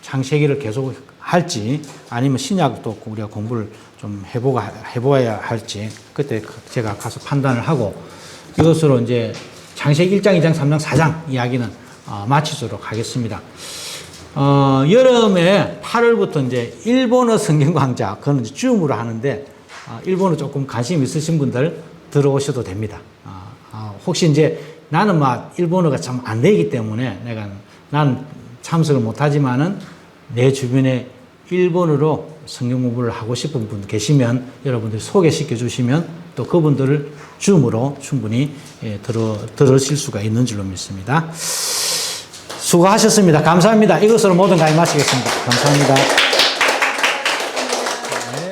창세기를 계속 할지 아니면 신약도 우리가 공부를 좀 해보아야 할지 그때 제가 가서 판단을 하고 이것으로 이제 창세기 1장, 2장, 3장, 4장 이야기는 마치도록 하겠습니다. 여름에 8월부터 이제 일본어 성경 강좌, 그건 이제 줌으로 하는데, 일본어 조금 관심 있으신 분들 들어오셔도 됩니다. 혹시 이제 나는 막 일본어가 참 안 되기 때문에 난 참석을 못 하지만은 내 주변에 일본어로 성경 공부를 하고 싶은 분 계시면 여러분들이 소개시켜 주시면 또 그분들을 줌으로 충분히 들으실 수가 있는 줄로 믿습니다. 수고하셨습니다. 감사합니다. 이것으로 모든 강의 마치겠습니다. 감사합니다.